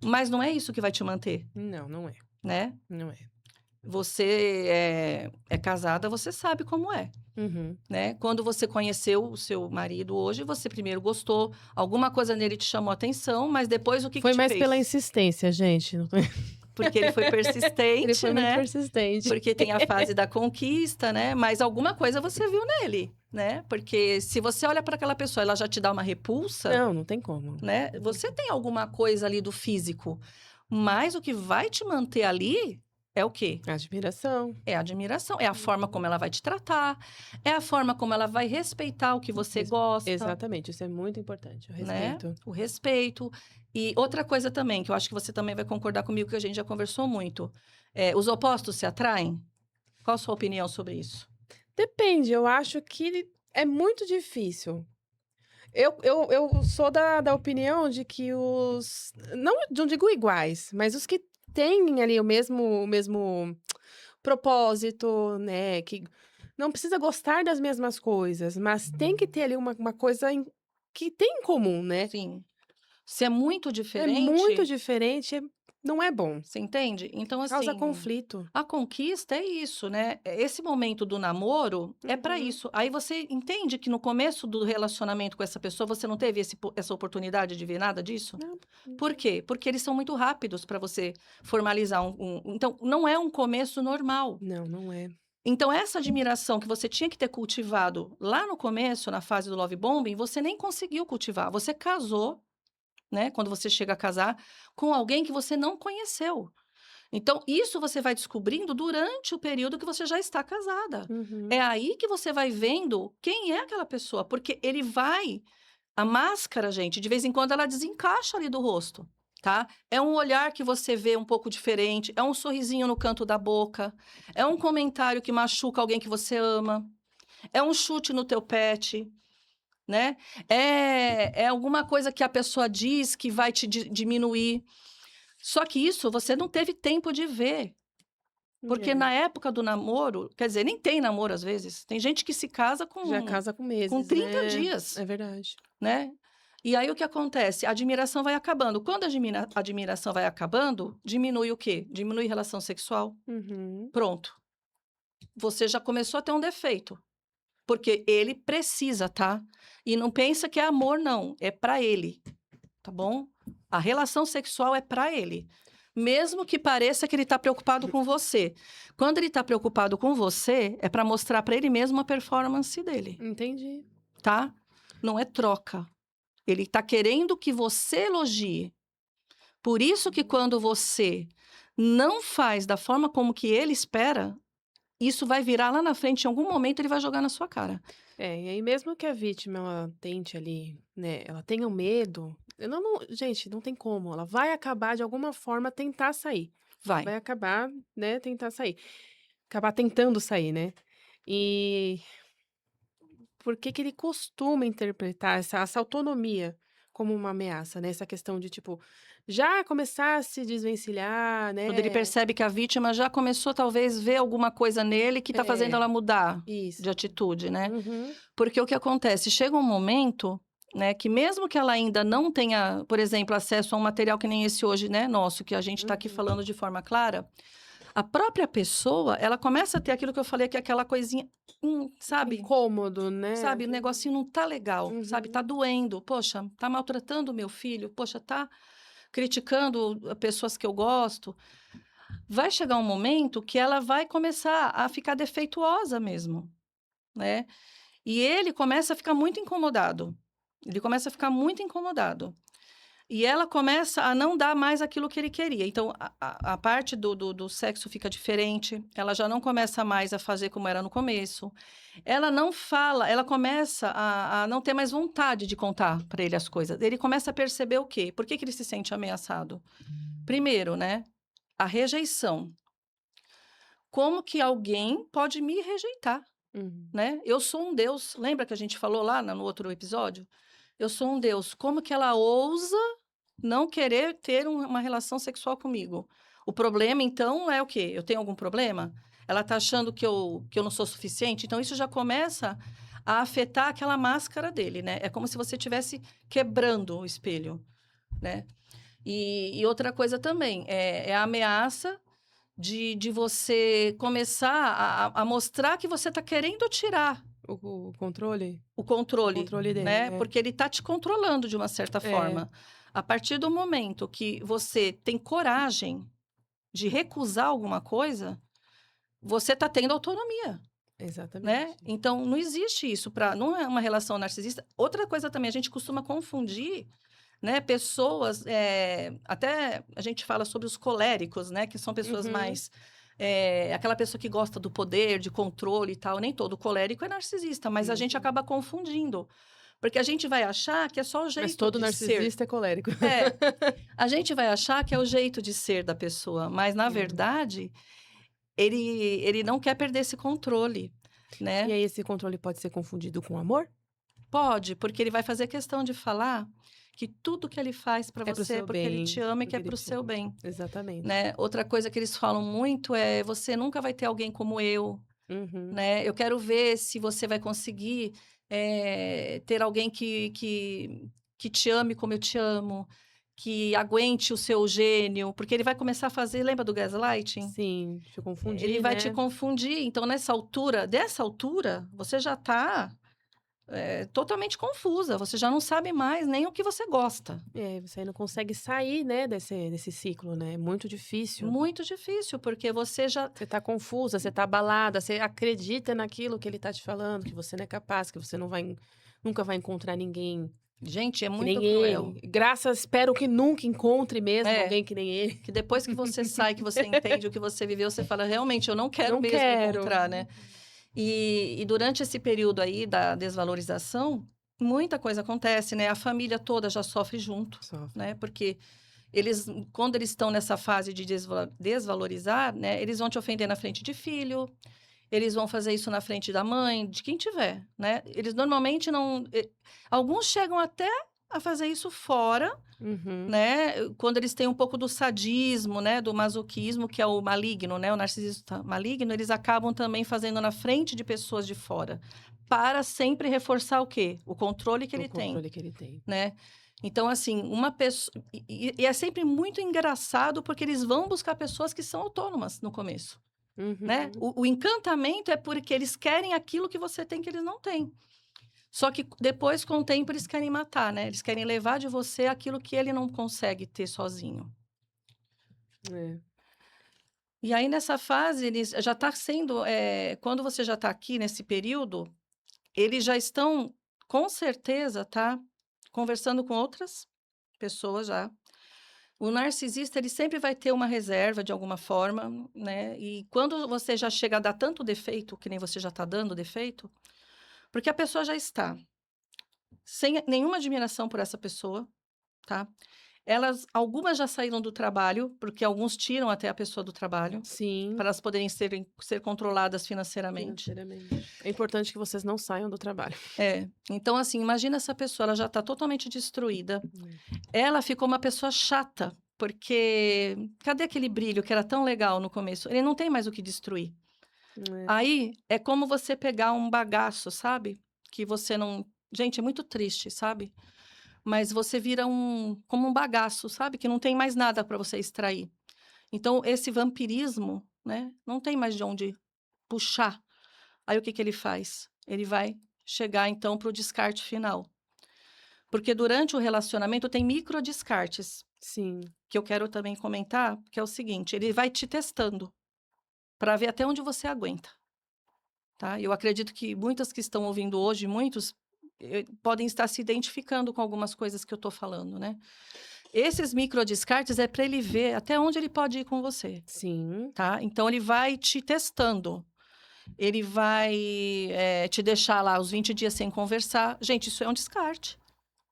Mas não é isso que vai te manter, Não, não é. né? Não é. Você é casada, você sabe como é, Uhum. né? Quando você conheceu o seu marido hoje, você primeiro gostou, alguma coisa nele te chamou a atenção, mas depois o que Foi te mais pela fez? insistência, gente. Porque ele foi Ele persistente, foi muito né? persistente. Porque tem a fase da conquista, né? Mas alguma coisa você viu nele, né? Porque se você olha para aquela pessoa, ela já te dá uma repulsa, Não, não tem como. né? Você tem alguma coisa ali do físico, mas o que vai te manter ali é o quê? Admiração. É a admiração, é a forma como ela vai te tratar, é a forma como ela vai respeitar o que você gosta, Exatamente, isso é muito importante, o né? respeito. O respeito. E outra coisa também, que eu acho que você também vai concordar comigo, que a gente já conversou muito. Os opostos se atraem? Qual a sua opinião sobre isso? Depende, eu acho que é muito difícil. Eu sou da opinião de que os. Não digo iguais, mas os que têm ali o mesmo propósito, né? Que não precisa gostar das mesmas coisas, mas tem que ter ali uma coisa que tem em comum, né? Sim. Se é muito É muito diferente, diferente, não é bom. você entende? Então, Causa assim, conflito. a conquista é isso, né? Esse momento do namoro é para Uhum. isso. Aí você entende que no começo do relacionamento com essa pessoa você não teve essa oportunidade de ver nada disso? Não, Por quê? Porque eles são muito rápidos para você formalizar Então, não é um começo normal. não, não é. Então, essa admiração que você tinha que ter cultivado lá no começo, na fase do love bombing, você nem conseguiu cultivar. Você casou, né? Quando você chega a casar com alguém que você não conheceu. Então, isso você vai descobrindo durante o período que você já está casada. Uhum. É aí que você vai vendo quem é aquela pessoa, porque ele vai. A máscara, gente, de vez em quando ela desencaixa ali do rosto, tá? É um olhar que você vê um pouco diferente, é um sorrisinho no canto da boca, é um comentário que machuca alguém que você ama, é um chute no teu pet, né? É alguma coisa que a pessoa diz que vai te diminuir. Só que isso você não teve tempo de ver. Porque É. na época do namoro, quer dizer, nem tem namoro às vezes. Tem gente que se casa Já casa com com meses, 30 né? dias, É verdade. né? E aí o que acontece? A admiração vai acabando. Quando a admiração vai acabando, diminui o quê? Diminui relação sexual. Uhum. Pronto. Você já começou a ter um defeito. Porque ele precisa, tá? E não pensa que é amor, não. É pra ele, tá bom? A relação sexual é pra ele. mesmo que pareça que ele está preocupado com você. Quando ele está preocupado com você, é para mostrar para ele mesmo a performance dele, Entendi. tá? Não é troca. Ele está querendo que você elogie. Por isso que quando você não faz da forma como que ele espera, isso vai virar lá na frente, em algum momento ele vai jogar na sua cara. É, e aí mesmo que a vítima ela tente ali, né, ela tenha um medo, gente, não tem como, ela vai acabar de alguma forma tentar sair. Vai. Vai acabar, né, tentar sair. Acabar tentando sair, né. E por que que ele costuma interpretar essa autonomia como uma ameaça, né, essa questão de, tipo, já começar a se desvencilhar, Quando ele né. percebe que a vítima já começou, talvez, ver alguma coisa nele que está fazendo É, ela mudar de isso. atitude, né? Uhum. Porque o que acontece? Chega um momento, né, que mesmo que ela ainda não tenha, por exemplo, acesso a um material que nem esse hoje, né, nosso, que a gente está aqui Uhum. falando de forma clara, a própria pessoa, ela começa a ter aquilo que eu falei, que é aquela coisinha, sabe? Incômodo, né. Sabe, o negocinho não tá legal, sabe? Tá Uhum. doendo. Poxa, tá maltratando o meu filho. Poxa, tá criticando pessoas que eu gosto. Vai chegar um momento que ela vai começar a ficar defeituosa mesmo, né? E ele começa a ficar muito incomodado. Ele começa a ficar muito incomodado. E ela começa a não dar mais aquilo que ele queria. Então, a parte do sexo fica diferente. Ela já não começa mais a fazer como era no começo. Ela não fala, ela começa a não ter mais vontade de contar para ele as coisas. Ele começa a perceber o quê? Por que que ele se sente ameaçado? Primeiro, né? A rejeição. Como que alguém pode me rejeitar, Uhum. né? Eu sou um Deus. Lembra que a gente falou lá no outro episódio? Eu sou um Deus. Como que ela ousa não querer ter uma relação sexual comigo? O problema, então, é o quê? Eu tenho algum problema? Ela está achando que eu não sou suficiente? Então, isso já começa a afetar aquela máscara dele, né? É como se você estivesse quebrando o espelho, né? E outra coisa também, é a ameaça de você começar a mostrar que você está querendo tirar O controle? o O controle, controle dele, né? é. Porque ele está te controlando de uma certa É, forma. A partir do momento que você tem coragem de recusar alguma coisa, você está tendo autonomia, né? exatamente. Então, não existe isso para, não é uma relação narcisista. Outra coisa também, a gente costuma confundir, né? Pessoas, até a gente fala sobre os coléricos, né? Que são pessoas Uhum. mais aquela pessoa que gosta do poder, de controle e tal. Nem todo colérico é narcisista, mas a gente Uhum. acaba confundindo. Porque a gente vai achar que é só o Mas jeito todo de ser. narcisista é colérico. É, a gente vai achar que é o jeito de ser da pessoa, mas na É. verdade, ele não quer perder esse controle, E né? aí esse controle pode ser confundido com amor? Pode, porque ele vai fazer questão de falar que tudo que ele faz para É para o você é seu porque ele te bem, ama e que porque é ele para o te seu ama. bem, Exatamente. né? Outra coisa que eles falam muito é: você nunca vai ter alguém como eu, Uhum. né? Eu quero ver se você vai conseguir ter alguém que te ame como eu te amo, que aguente o seu gênio, porque ele vai começar a fazer, lembra do gaslighting? Sim, te Ele confundir, vai te né. confundir. Então, dessa altura, você já está totalmente confusa. Você já não sabe mais nem o que você gosta. É, você aí não consegue sair, né, desse ciclo, né, é muito difícil. Muito difícil, porque você já. Você tá confusa, você tá abalada, você acredita naquilo que ele tá te falando, que você não é capaz, que você não vai nunca vai encontrar ninguém Gente, é que muito nem cruel. ele. Espero que nunca encontre mesmo É. alguém que nem ele. Que depois que você sai, que você entende o que você viveu, você fala: realmente, eu não quero Não mesmo quero. encontrar, né? E durante esse período aí da desvalorização, muita coisa acontece, né? A família toda já sofre junto, Sofre. né? Porque eles, quando eles estão nessa fase de desvalorizar, né? Eles vão te ofender na frente de filho, eles vão fazer isso na frente da mãe, de quem tiver, né? Eles normalmente não. Alguns chegam até a fazer isso fora, Uhum. né? Quando eles têm um pouco do sadismo, né? Do masoquismo, que é o maligno, né? O narcisista maligno, eles acabam também fazendo na frente de pessoas de fora, para sempre reforçar o quê? O controle que O ele tem, controle que ele tem. né? Então, assim, uma pessoa. E é sempre muito engraçado, porque eles vão buscar pessoas que são autônomas no começo, né? Uhum. O encantamento é porque eles querem aquilo que você tem que eles não têm. Só que depois, com o tempo, eles querem matar, né? Eles querem levar de você aquilo que ele não consegue ter sozinho. É. E aí, nessa fase, eles já está sendo, quando você já está aqui nesse período, eles já estão, com certeza, tá, conversando com outras pessoas já. O narcisista, ele sempre vai ter uma reserva de alguma forma, né? E quando você já chega a dar tanto defeito, que nem você já está dando defeito, porque a pessoa já está sem nenhuma admiração por essa pessoa, tá? Algumas já saíram do trabalho, porque alguns tiram até a pessoa do trabalho, Sim, para elas poderem ser controladas financeiramente. financeiramente. É importante que vocês não saiam do trabalho. É. Então, assim, imagina essa pessoa, ela já está totalmente destruída. É. Ela ficou uma pessoa chata, porque cadê aquele brilho que era tão legal no começo? Ele não tem mais o que destruir. É. Aí é como você pegar um bagaço, sabe? Que você não. Gente, é muito triste, sabe? Mas você vira como um bagaço, sabe? Que não tem mais nada para você extrair. Então, esse vampirismo, né? Não tem mais de onde puxar. Aí o que que ele faz? Ele vai chegar então para o descarte final. Porque durante o relacionamento tem micro descartes, Sim. que eu quero também comentar, que é o seguinte, ele vai te testando para ver até onde você aguenta, tá? Eu acredito que muitas que estão ouvindo hoje, muitos podem estar se identificando com algumas coisas que eu estou falando, né? Esses micro descartes é para ele ver até onde ele pode ir com você, Sim. tá? Então ele vai te testando. Ele vai te deixar lá os 20 dias sem conversar. Gente, isso é um descarte,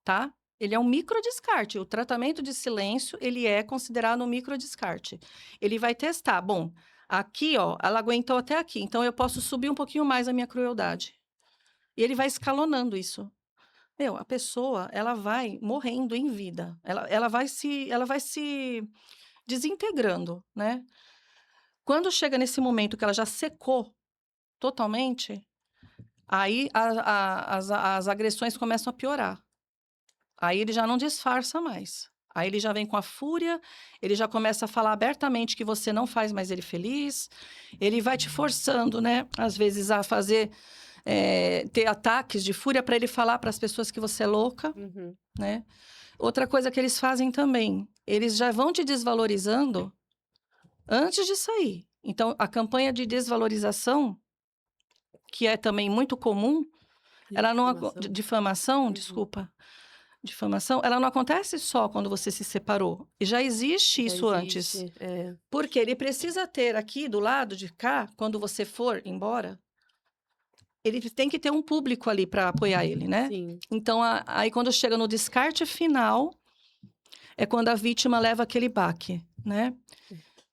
tá? Ele é um microdescarte. O tratamento de silêncio, ele é considerado um microdescarte. Ele vai testar. Bom, aqui, ó, ela aguentou até aqui, então eu posso subir um pouquinho mais a minha crueldade. E ele vai escalonando isso. Meu, a pessoa, ela vai morrendo em vida. Ela vai se desintegrando, né? Quando chega nesse momento que ela já secou totalmente, aí as agressões começam a piorar. Aí ele já não disfarça mais. Aí ele já vem com a fúria, ele já começa a falar abertamente que você não faz mais ele feliz. Ele vai te forçando, né? Às vezes a fazer, ter ataques de fúria para ele falar para as pessoas que você é louca, Uhum. né? Outra coisa que eles fazem também, eles já vão te desvalorizando antes de sair. Então, a campanha de desvalorização, que é também muito comum, De ela não, difamação. difamação, Uhum. desculpa. Difamação, ela não acontece só quando você se separou. E já existe Já isso antes. existe. É. Porque ele precisa ter aqui do lado de cá, quando você for embora, ele tem que ter um público ali para apoiar ele, né? Sim. Então, aí quando chega no descarte final, é quando a vítima leva aquele baque, né?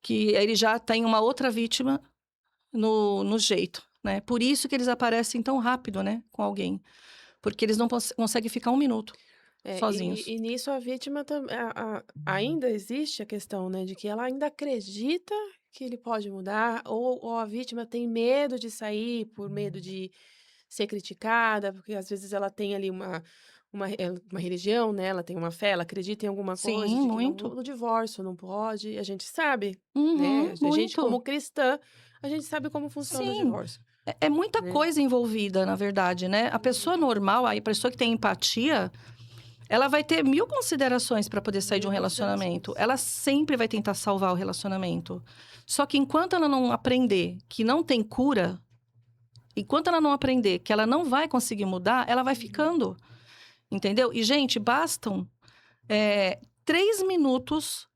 Que ele já tem uma outra vítima no jeito, né? Por isso que eles aparecem tão rápido, né? Com alguém. Porque eles não conseguem ficar um minuto É, sozinhos. e nisso a vítima ainda existe a questão, né, de que ela ainda acredita que ele pode mudar, ou a vítima tem medo de sair por medo de ser criticada, porque às vezes ela tem ali uma religião, né, ela tem uma fé, ela acredita em alguma coisa Sim, de que não, muito. no divórcio não pode, a gente sabe, né, Uhum, a gente muito. como cristã, a gente sabe como funciona o Sim, divórcio, é muita né. coisa envolvida, na verdade, né? A pessoa normal, a pessoa que tem empatia, ela vai ter 1000 considerações para poder sair de Mil um relacionamento. considerações. Ela sempre vai tentar salvar o relacionamento. Só que enquanto ela não aprender que não tem cura, enquanto ela não aprender que ela não vai conseguir mudar, ela vai Uhum. ficando, entendeu? E, gente, bastam 3 minutos.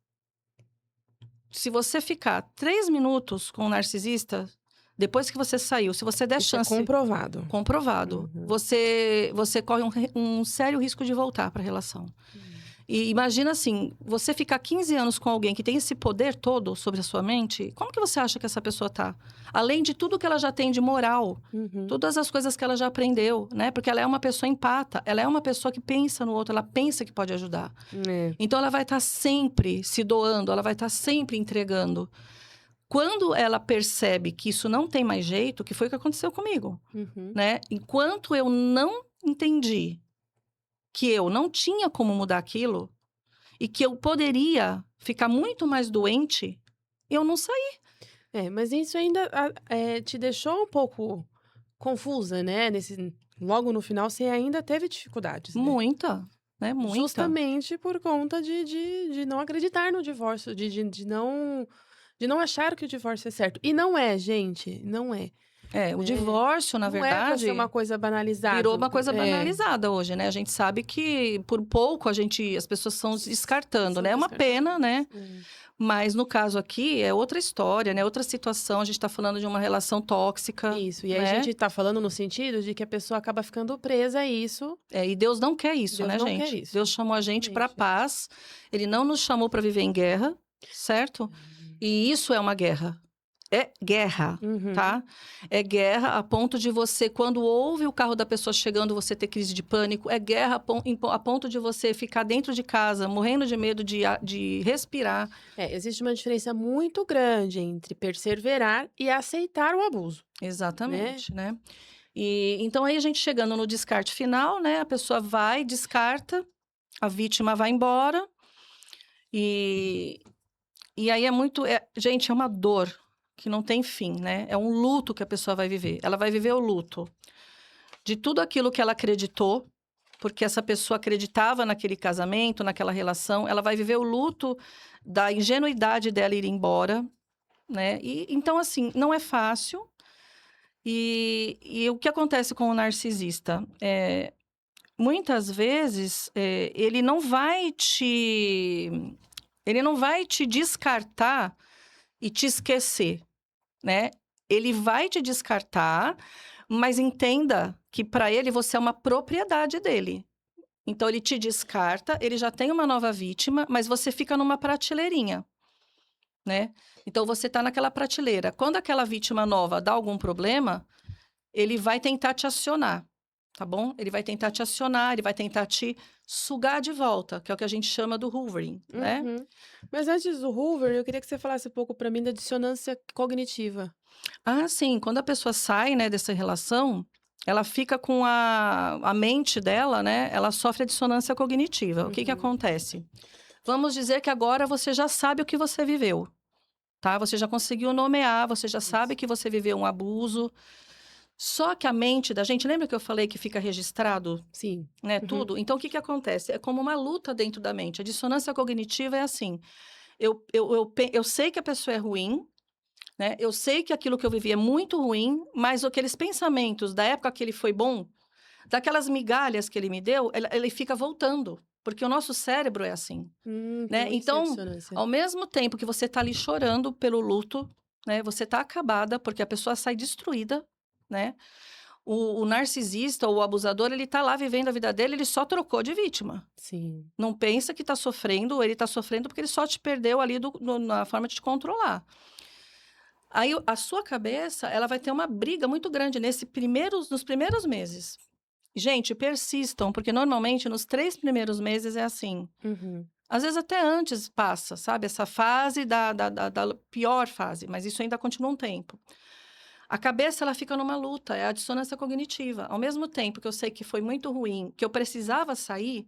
Se você ficar 3 minutos com um narcisista, depois que você saiu, se você der Isso é chance. comprovado. Comprovado. Uhum. Você corre um sério risco de voltar para a relação. Hum. E imagina assim, você ficar 15 anos com alguém que tem esse poder todo sobre a sua mente, como que você acha que essa pessoa tá? Além de tudo que ela já tem de moral, Uhum. todas as coisas que ela já aprendeu, né? Porque ela é uma pessoa empata, ela é uma pessoa que pensa no outro, ela pensa que pode ajudar. É. Então ela vai estar sempre se doando, ela vai estar sempre entregando. Quando ela percebe que isso não tem mais jeito, que foi o que aconteceu comigo, Uhum. né? Enquanto eu não entendi que eu não tinha como mudar aquilo e que eu poderia ficar muito mais doente, eu não saí. É, mas isso ainda te deixou um pouco confusa, né, logo no final você ainda teve dificuldades, né? Muita. né? Muita. Justamente por conta de não acreditar no divórcio, de não achar que o divórcio é certo. E não é, gente, não é. O Né? divórcio, na Não é pra ser verdade, uma coisa banalizada. virou uma coisa É, banalizada hoje, né? A gente sabe que por pouco as pessoas estão descartando, são né? É uma descartáveis. pena, né? É. Mas no caso aqui é outra história, né? Outra situação. A gente está falando de uma relação tóxica, Isso, e aí a né? gente tá falando no sentido de que a pessoa acaba ficando presa a isso. E Deus não quer isso, Deus né, não quer gente? isso. Deus chamou a gente para Exatamente. paz. Ele não nos chamou para viver em guerra, certo? E isso é uma guerra. É guerra, Uhum. tá? É guerra a ponto de você, quando ouve o carro da pessoa chegando, você ter crise de pânico. É guerra a ponto de você ficar dentro de casa, morrendo de medo de respirar. Existe uma diferença muito grande entre perseverar e aceitar o abuso, né? Exatamente, né? E então aí a gente chegando no descarte final, né? A pessoa vai, descarta, a vítima vai embora. E aí gente, é uma dor que não tem fim, né? É um luto que a pessoa vai viver. Ela vai viver o luto de tudo aquilo que ela acreditou, porque essa pessoa acreditava naquele casamento, naquela relação. Ela vai viver o luto da ingenuidade dela ir embora, né? E então, assim, não é fácil. E o que acontece com o narcisista? Muitas vezes, ele não vai te descartar e te esquecer, né? Ele vai te descartar, mas entenda que para ele você é uma propriedade dele. Então ele te descarta, ele já tem uma nova vítima, mas você fica numa prateleirinha, né? Então você tá naquela prateleira. Quando aquela vítima nova dá algum problema, ele vai tentar te acionar, tá bom? Ele vai tentar te acionar, ele vai tentar te sugar de volta, que é o que a gente chama do hoovering, né? Uhum. Mas antes do Hoover, eu queria que você falasse um pouco para mim da dissonância cognitiva. Ah, sim. Quando a pessoa sai, né, dessa relação, ela fica com a mente dela, né? Ela sofre a dissonância cognitiva. O que que Uhum. acontece? Vamos dizer que agora você já sabe o que você viveu, tá? Você já conseguiu nomear, você já sabe Isso. que você viveu um abuso. Só que a mente da gente, lembra que eu falei que fica registrado, Sim. né, Uhum. tudo? Então, o que que acontece? É como uma luta dentro da mente. A dissonância cognitiva é assim: eu sei que a pessoa é ruim, né? Eu sei que aquilo que eu vivi é muito ruim, mas aqueles pensamentos da época que ele foi bom, daquelas migalhas que ele me deu, ele fica voltando. Porque o nosso cérebro é assim, né? Então isso é Então, dissonância. ao mesmo tempo que você tá ali chorando pelo luto, né? Você tá acabada, porque a pessoa sai destruída, né? O narcisista ou o abusador, ele tá lá vivendo a vida dele, ele só trocou de vítima. Sim. Não pensa que tá sofrendo, ele tá sofrendo porque ele só te perdeu ali na forma de te controlar. Aí a sua cabeça, ela vai ter uma briga muito grande nos primeiros meses. Gente, persistam, porque normalmente nos 3 primeiros meses é assim. Uhum. Às vezes até antes passa, sabe? Essa fase da pior fase, mas isso ainda continua um tempo. A cabeça, ela fica numa luta, é a dissonância cognitiva. Ao mesmo tempo que eu sei que foi muito ruim, que eu precisava sair,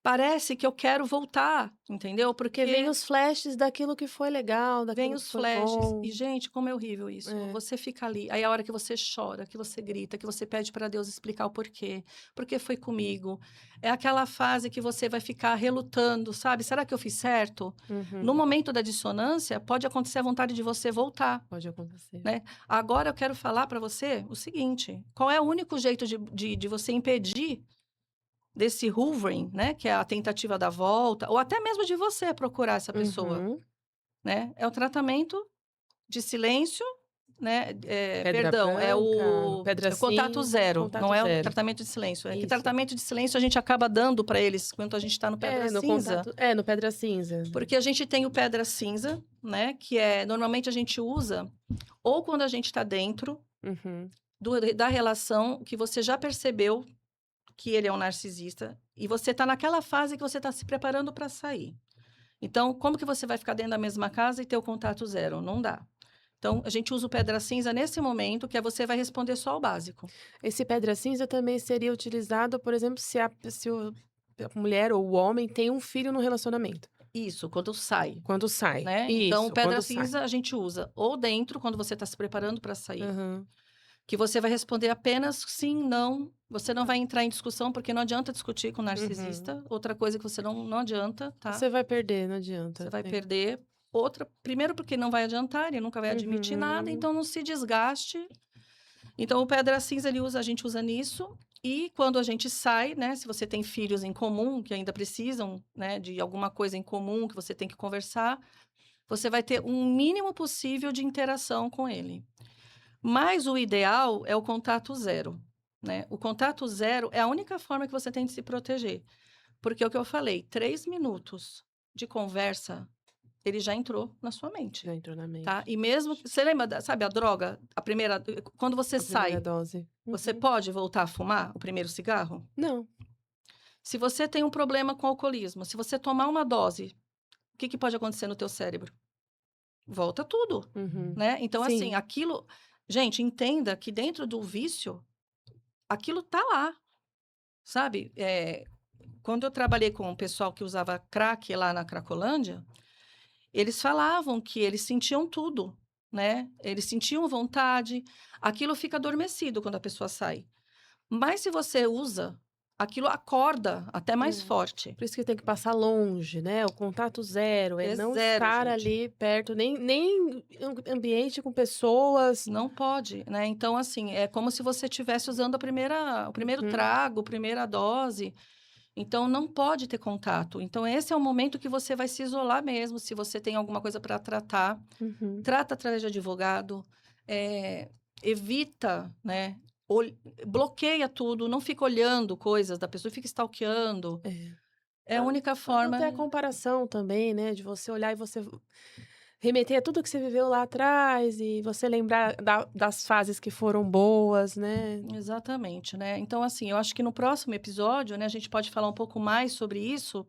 parece que eu quero voltar, entendeu? Porque vem Porque os flashes daquilo que foi legal, vem daquilo que os foi flashes. bom. E, gente, como é horrível isso. É. Você fica ali. Aí, a hora que você chora, que você grita, que você pede para Deus explicar o porquê. Porque foi comigo. É aquela fase que você vai ficar relutando, sabe? Será que eu fiz certo? No Uhum. momento da dissonância, pode acontecer a vontade de você voltar, Pode acontecer. né? Agora, eu quero falar para você o seguinte. Qual é o único jeito de você impedir desse hoovering, né? Que é a tentativa da volta. Ou até mesmo de você procurar essa pessoa, Uhum. né? É o tratamento de silêncio, né, Pedra perdão, branca, pedra é o contato cinza, zero, não contato é o zero. tratamento de silêncio. É que Isso. tratamento de silêncio a gente acaba dando para eles quando a gente está no pedra No cinza, contato. No pedra cinza. porque a gente tem o pedra cinza, né, que é normalmente a gente usa ou quando a gente está dentro Uhum. da relação que você já percebeu que ele é um narcisista e você está naquela fase que você está se preparando para sair. Então, como que você vai ficar dentro da mesma casa e ter o contato zero? Não dá. Então, a gente usa o pedra cinza nesse momento, que é você vai responder só o básico. Esse pedra cinza também seria utilizado, por exemplo, a mulher ou o homem tem um filho no relacionamento. Isso, quando sai, Quando sai. né? Então, o Isso, pedra quando sai. cinza a gente usa ou dentro, quando você está se preparando para sair. Aham. que você vai responder apenas sim, não. Você não vai entrar em discussão, porque não adianta discutir com o narcisista. Outra coisa que você não adianta, tá? Você vai perder, não Você adianta. vai perder. Outra, primeiro porque não vai adiantar, ele nunca vai admitir nada, então não se desgaste. Então o pedra cinza a gente usa nisso. E quando a gente sai, né, se você tem filhos em comum que ainda precisam, né, de alguma coisa em comum que você tem que conversar, você vai ter um mínimo possível de interação com ele. Mas o ideal é o contato zero, né? O contato zero é a única forma que você tem de se proteger. Porque é o que eu falei, 3 minutos de conversa, ele já entrou na sua mente, Já entrou na tá? mente. E mesmo, você lembra, sabe a droga, a primeira, quando você A primeira sai, dose. você pode voltar a fumar o primeiro cigarro? Não. Se você tem um problema com alcoolismo, se você tomar uma dose, o que pode acontecer no teu cérebro? Volta tudo, né? Então, assim, Sim. aquilo... Gente, entenda que dentro do vício, aquilo tá lá, sabe? Quando eu trabalhei com o pessoal que usava crack lá na Cracolândia, eles falavam que eles sentiam tudo, né? Eles sentiam vontade, aquilo fica adormecido quando a pessoa sai. Mas se você usa, aquilo acorda até mais É. forte. Por isso que tem que passar longe, né? O contato zero, é É não zero, estar gente. ali perto, nem ambiente com pessoas. Não pode, né? Então, assim, é como se você estivesse usando o primeiro trago, a primeira dose. Então, não pode ter contato. Então, esse é o momento que você vai se isolar mesmo, se você tem alguma coisa para tratar. Trata através de advogado, evita, né? Bloqueia tudo, não fica olhando coisas da pessoa, fica stalkeando. É a única Pra não forma. ter a comparação também, né? De você olhar e você remeter a tudo que você viveu lá atrás e você lembrar das fases que foram boas, né? Exatamente, né? Então, assim, eu acho que no próximo episódio, né, a gente pode falar um pouco mais sobre isso,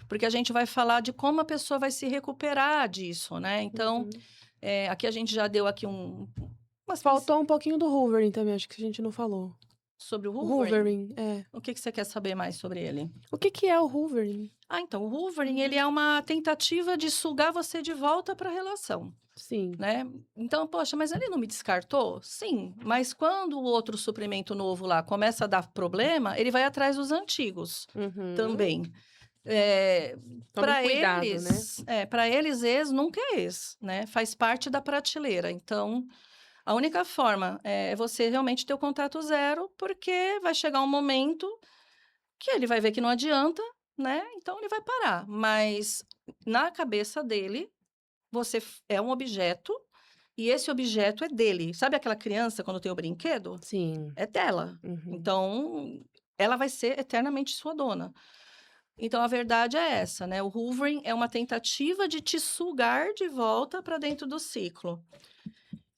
porque a gente vai falar de como a pessoa vai se recuperar disso, né? Então, aqui a gente já deu aqui umas Faltou um pouquinho do Wolverine também, acho que a gente não falou. sobre o O Wolverine. Wolverine, é. O que você quer saber mais sobre ele? O que que é o Wolverine? Ah, então, o Wolverine, ele é uma tentativa de sugar você de volta para a relação, Sim. né? Então, poxa, mas ele não me descartou? Sim, mas quando o outro suprimento novo lá começa a dar problema, ele vai atrás dos antigos também. Tome Para cuidado, eles, né? para eles, ex nunca é ex, né? Faz parte da prateleira. Então, a única forma é você realmente ter o contato zero, porque vai chegar um momento que ele vai ver que não adianta, né? Então ele vai parar. Mas na cabeça dele, você é um objeto e esse objeto é dele. Sabe aquela criança quando tem o brinquedo? Sim. É dela. Então, ela vai ser eternamente sua dona. Então, a verdade é essa, né? O hoovering é uma tentativa de te sugar de volta para dentro do ciclo.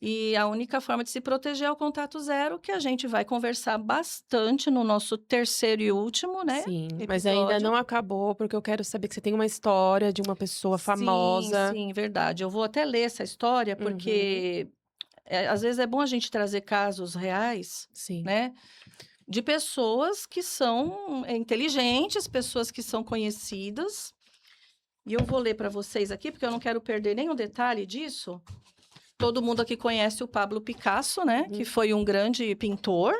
E a única forma de se proteger é o contato zero, que a gente vai conversar bastante no nosso terceiro e último, né, Sim, mas ainda episódio. não acabou, porque eu quero saber que você tem uma história de uma pessoa famosa. Sim, verdade. Eu vou até ler essa história, porque às vezes é bom a gente trazer casos reais, Sim. né, de pessoas que são inteligentes, pessoas que são conhecidas. E eu vou ler para vocês aqui, porque eu não quero perder nenhum detalhe disso. Todo mundo aqui conhece o Pablo Picasso, né? Que foi um grande pintor.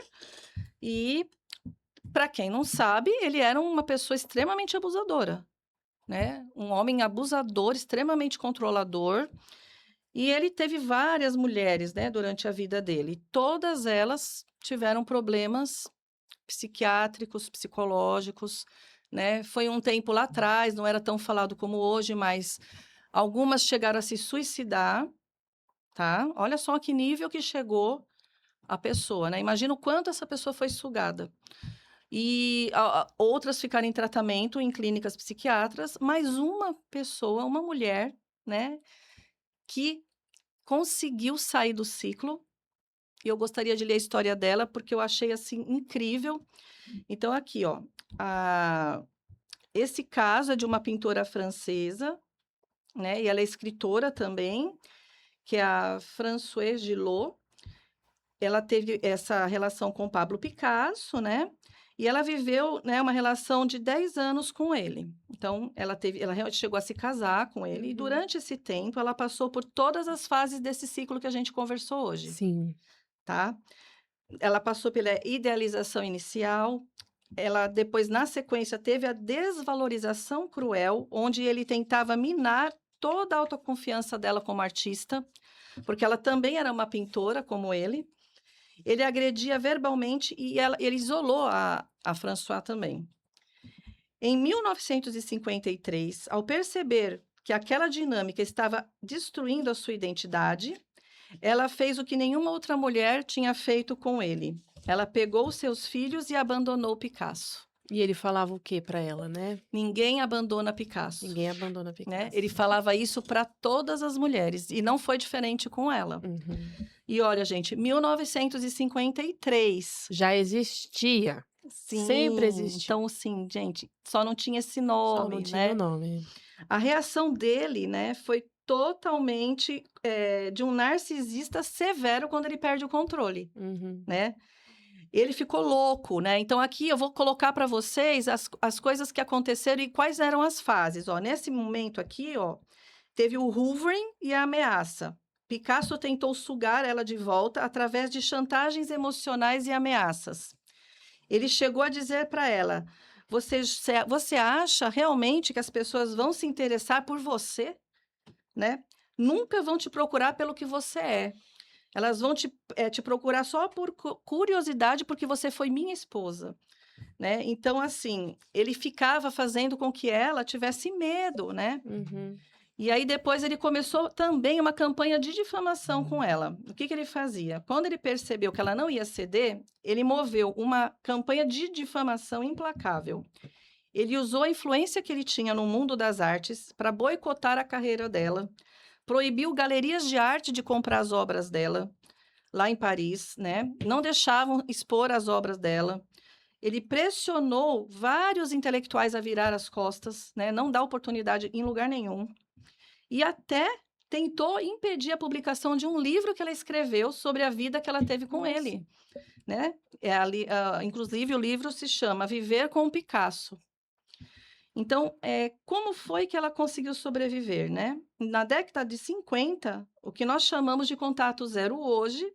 E, para quem não sabe, ele era uma pessoa extremamente abusadora, né? Um homem abusador, extremamente controlador. E ele teve várias mulheres, né, durante a vida dele. Todas elas tiveram problemas psiquiátricos, psicológicos, né? Foi um tempo lá atrás, não era tão falado como hoje, mas algumas chegaram a se suicidar, tá? Olha só a que nível que chegou a pessoa, né? Imagina o quanto essa pessoa foi sugada. E outras ficaram em tratamento em clínicas psiquiátricas, mas uma pessoa, uma mulher, né, que conseguiu sair do ciclo. E eu gostaria de ler a história dela, porque eu achei, assim, incrível. Então, aqui, ó, esse caso é de uma pintora francesa, né, e ela é escritora também, que é a Françoise Gillot. Ela teve essa relação com Pablo Picasso, né? E ela viveu, né, uma relação de 10 anos com ele. Então, ela realmente chegou a se casar com ele. E durante esse tempo, ela passou por todas as fases desse ciclo que a gente conversou hoje, Sim. tá? ela passou pela idealização inicial, ela depois, na sequência, teve a desvalorização cruel, onde ele tentava minar toda a autoconfiança dela como artista, porque ela também era uma pintora como ele. Ele agredia verbalmente e ele isolou a Françoise também. Em 1953, ao perceber que aquela dinâmica estava destruindo a sua identidade, ela fez o que nenhuma outra mulher tinha feito com ele. Ela pegou os seus filhos e abandonou Picasso. E ele falava o quê pra ela, né? Ninguém abandona Picasso, Ninguém abandona né? Picasso. Ele falava isso para todas as mulheres e não foi diferente com ela. Uhum. E olha, gente, 1953. Já existia. Sim, Sempre existiu. então, sim, gente, só não tinha esse Só não nome, tinha né? o nome. A reação dele, né, foi totalmente de um narcisista severo quando ele perde o controle, Uhum. né? Ele ficou louco, né? Então, aqui eu vou colocar para vocês as coisas que aconteceram e quais eram as fases. Ó, nesse momento aqui, ó, teve o hoovering e a ameaça. Picasso tentou sugar ela de volta através de chantagens emocionais e ameaças. Ele chegou a dizer para ela: você acha realmente que as pessoas vão se interessar por você, né? Nunca vão te procurar pelo que você é. Elas vão te procurar só por curiosidade, porque você foi minha esposa, né? Então, assim, ele ficava fazendo com que ela tivesse medo, né? Uhum. E aí, depois, ele começou também uma campanha de difamação com ela. O que ele fazia? Quando ele percebeu que ela não ia ceder, ele moveu uma campanha de difamação implacável. Ele usou a influência que ele tinha no mundo das artes para boicotar a carreira dela, proibiu galerias de arte de comprar as obras dela, lá em Paris, né? Não deixavam expor as obras dela. Ele pressionou vários intelectuais a virar as costas, né? Não dá oportunidade em lugar nenhum. E até tentou impedir a publicação de um livro que ela escreveu sobre a vida que ela teve com ele, né? Inclusive, o livro se chama Viver com Picasso. Então, como foi que ela conseguiu sobreviver, né? Na década de 50, o que nós chamamos de contato zero hoje,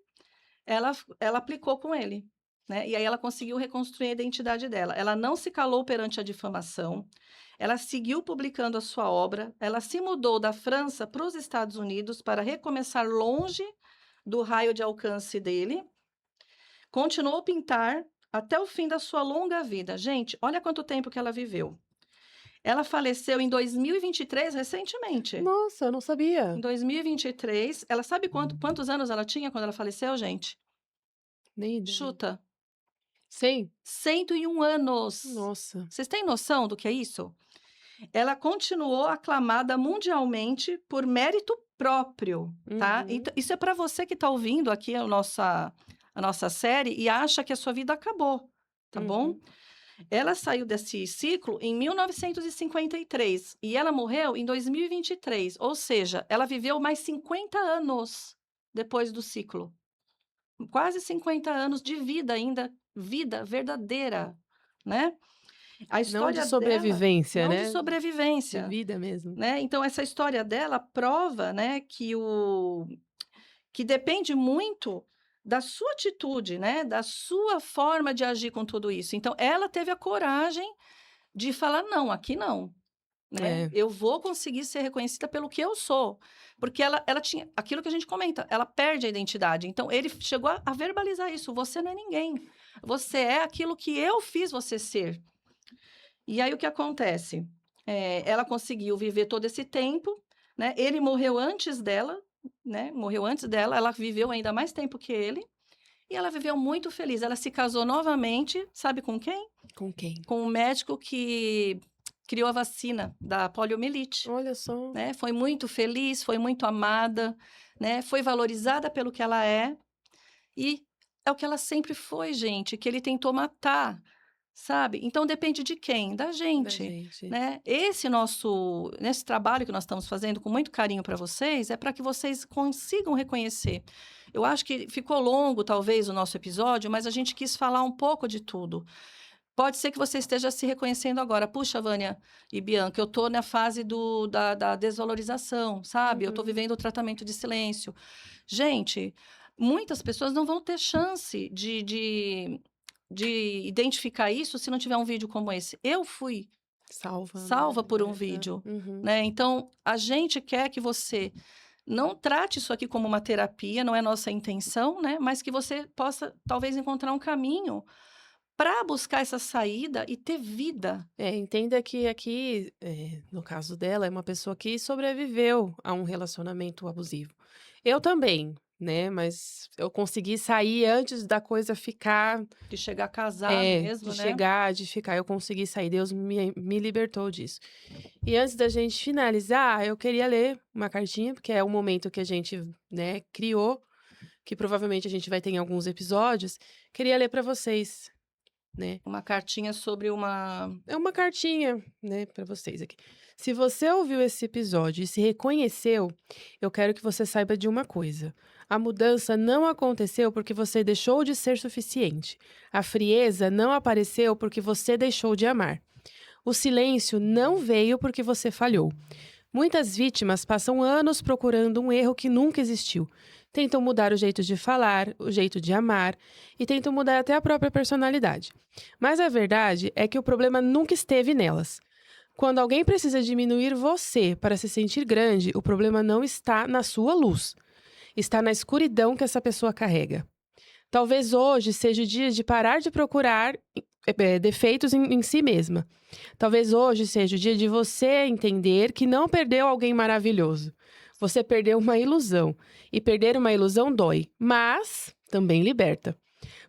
ela aplicou com ele, né? E aí ela conseguiu reconstruir a identidade dela. Ela não se calou perante a difamação, ela seguiu publicando a sua obra, ela se mudou da França para os Estados Unidos para recomeçar longe do raio de alcance dele, continuou a pintar até o fim da sua longa vida. Gente, olha quanto tempo que ela viveu. Ela faleceu em 2023, recentemente. Nossa, eu não sabia. Em 2023, ela sabe quantos anos ela tinha quando ela faleceu, gente? Nem ideia. Chuta. 100? 101 anos. Nossa. Vocês têm noção do que é isso? Ela continuou aclamada mundialmente por mérito próprio, tá? Uhum. Então, isso é para você que está ouvindo aqui a nossa série e acha que a sua vida acabou, tá bom? Uhum. Ela saiu desse ciclo em 1953 e ela morreu em 2023, ou seja, ela viveu mais 50 anos depois do ciclo. Quase 50 anos de vida ainda, vida verdadeira, né? A Não história de sobrevivência, dela, não né? de De sobrevivência, vida mesmo. né? Então essa história dela prova, né, que depende muito da sua atitude, né, da sua forma de agir com tudo isso. Então ela teve a coragem de falar não, aqui não, né? É. Eu vou conseguir ser reconhecida pelo que eu sou, porque ela tinha aquilo que a gente comenta, ela perde a identidade. Então ele chegou a verbalizar isso: você não é ninguém, você é aquilo que eu fiz você ser. E aí o que acontece? Ela conseguiu viver todo esse tempo, né? Ele morreu antes dela, né? Morreu antes dela, ela viveu ainda mais tempo que ele. E ela viveu muito feliz. Ela se casou novamente, sabe com quem? Com quem? Com um médico que criou a vacina da poliomielite, Olha só. né? Foi muito feliz, foi muito amada, né? Foi valorizada pelo que ela é. E é o que ela sempre foi, gente, que ele tentou matar. Sabe? Então depende de quem? Da Da gente, gente. né? Nesse trabalho que nós estamos fazendo com muito carinho para vocês, é para que vocês consigam reconhecer. Eu acho que ficou longo, talvez, o nosso episódio, mas a gente quis falar um pouco de tudo. Pode ser que você esteja se reconhecendo agora. Puxa, Vânia e Bianca, eu estou na fase da desvalorização, sabe? Eu estou Uhum. vivendo o tratamento de silêncio. Gente, muitas pessoas não vão ter chance de identificar isso se não tiver um vídeo como esse. Eu fui Salva, né? salva por um vídeo, Uhum. né? Então, a gente quer que você não trate isso aqui como uma terapia, não é nossa intenção, né? Mas que você possa, talvez, encontrar um caminho para buscar essa saída e ter vida. Entenda que aqui, no caso dela, é uma pessoa que sobreviveu a um relacionamento abusivo. Eu também, né, mas eu consegui sair antes da coisa ficar De chegar a casar de mesmo, né? chegar, de ficar, eu consegui sair, Deus me libertou disso. E antes da gente finalizar, eu queria ler uma cartinha, porque é o momento que a gente, né, criou, que provavelmente a gente vai ter em alguns episódios. Queria ler para vocês, né. Uma cartinha sobre uma. É uma cartinha, né, para vocês aqui. Se você ouviu esse episódio e se reconheceu, eu quero que você saiba de uma coisa. A mudança não aconteceu porque você deixou de ser suficiente. A frieza não apareceu porque você deixou de amar. O silêncio não veio porque você falhou. Muitas vítimas passam anos procurando um erro que nunca existiu. Tentam mudar o jeito de falar, o jeito de amar e tentam mudar até a própria personalidade. Mas a verdade é que o problema nunca esteve nelas. Quando alguém precisa diminuir você para se sentir grande, o problema não está na sua luz. Está na escuridão que essa pessoa carrega. Talvez hoje seja o dia de parar de procurar defeitos em si mesma. Talvez hoje seja o dia de você entender que não perdeu alguém maravilhoso. Você perdeu uma ilusão. E perder uma ilusão dói, mas também liberta.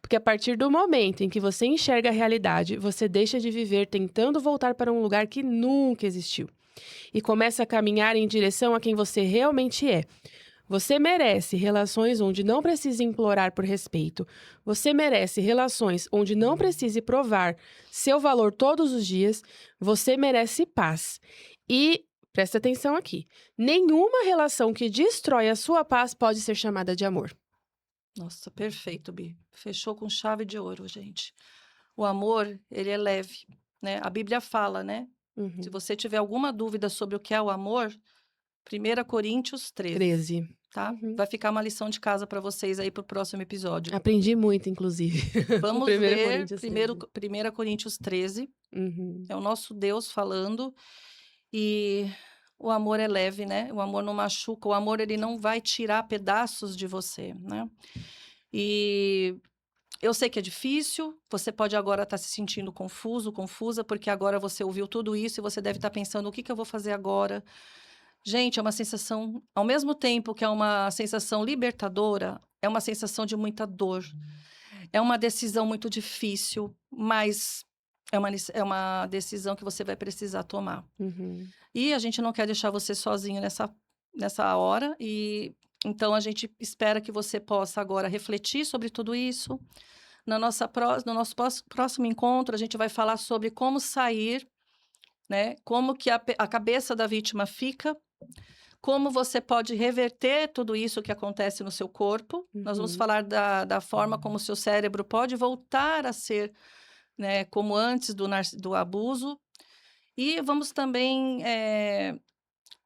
Porque a partir do momento em que você enxerga a realidade, você deixa de viver tentando voltar para um lugar que nunca existiu. E começa a caminhar em direção a quem você realmente é. Você merece relações onde não precise implorar por respeito. Você merece relações onde não precise provar seu valor todos os dias. Você merece paz. E, presta atenção aqui, nenhuma relação que destrói a sua paz pode ser chamada de amor. Nossa, perfeito, Bi. Fechou com chave de ouro, gente. O amor, ele é leve, né? A Bíblia fala, né? Se Uhum. você tiver alguma dúvida sobre o que é o amor, 1 Coríntios 13, 13. tá? Uhum. Vai ficar uma lição de casa para vocês aí pro próximo episódio. Aprendi muito, inclusive. Com Vamos 1 ler Coríntios 13. 1 Coríntios 13. Uhum. É o nosso Deus falando. E o amor é leve, né? O amor não machuca. O amor, ele não vai tirar pedaços de você, né? E eu sei que é difícil. Você pode agora estar se sentindo confuso, confusa, porque agora você ouviu tudo isso e você deve estar pensando: o que eu vou fazer agora? Gente, é uma sensação, ao mesmo tempo que é uma sensação libertadora, é uma sensação de muita dor. É uma decisão muito difícil, mas é uma decisão que você vai precisar tomar. Uhum. E a gente não quer deixar você sozinho nessa hora, e então a gente espera que você possa agora refletir sobre tudo isso. No nosso próximo encontro, a gente vai falar sobre como sair, né? Como que a cabeça da vítima fica, como você pode reverter tudo isso que acontece no seu corpo. Nós vamos Uhum. falar da forma como o seu cérebro pode voltar a ser, né, como antes do abuso. E vamos também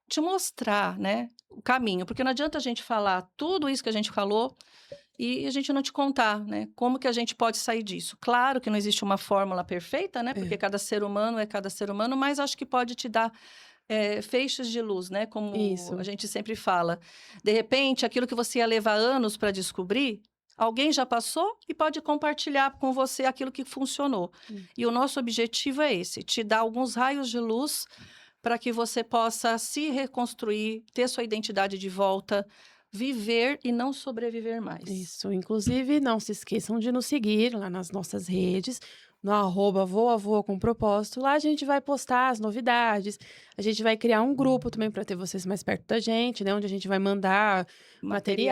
te mostrar, né, o caminho, porque não adianta a gente falar tudo isso que a gente falou e a gente não te contar, né, como que a gente pode sair disso. Claro que não existe uma fórmula perfeita, né, porque É. cada ser humano é cada ser humano, mas acho que pode te dar feixes de luz, né, como a Isso. gente sempre fala. De repente, aquilo que você ia levar anos para descobrir, alguém já passou e pode compartilhar com você aquilo que funcionou. Hum. E o nosso objetivo é esse, te dar alguns raios de luz para que você possa se reconstruir, ter sua identidade de volta, viver e não sobreviver mais. Isso. Inclusive, não se esqueçam de nos seguir lá nas nossas redes, no @voa com propósito. Lá a gente vai postar as novidades, a gente vai criar um grupo também para ter vocês mais perto da gente, né? Onde a gente vai mandar materiais.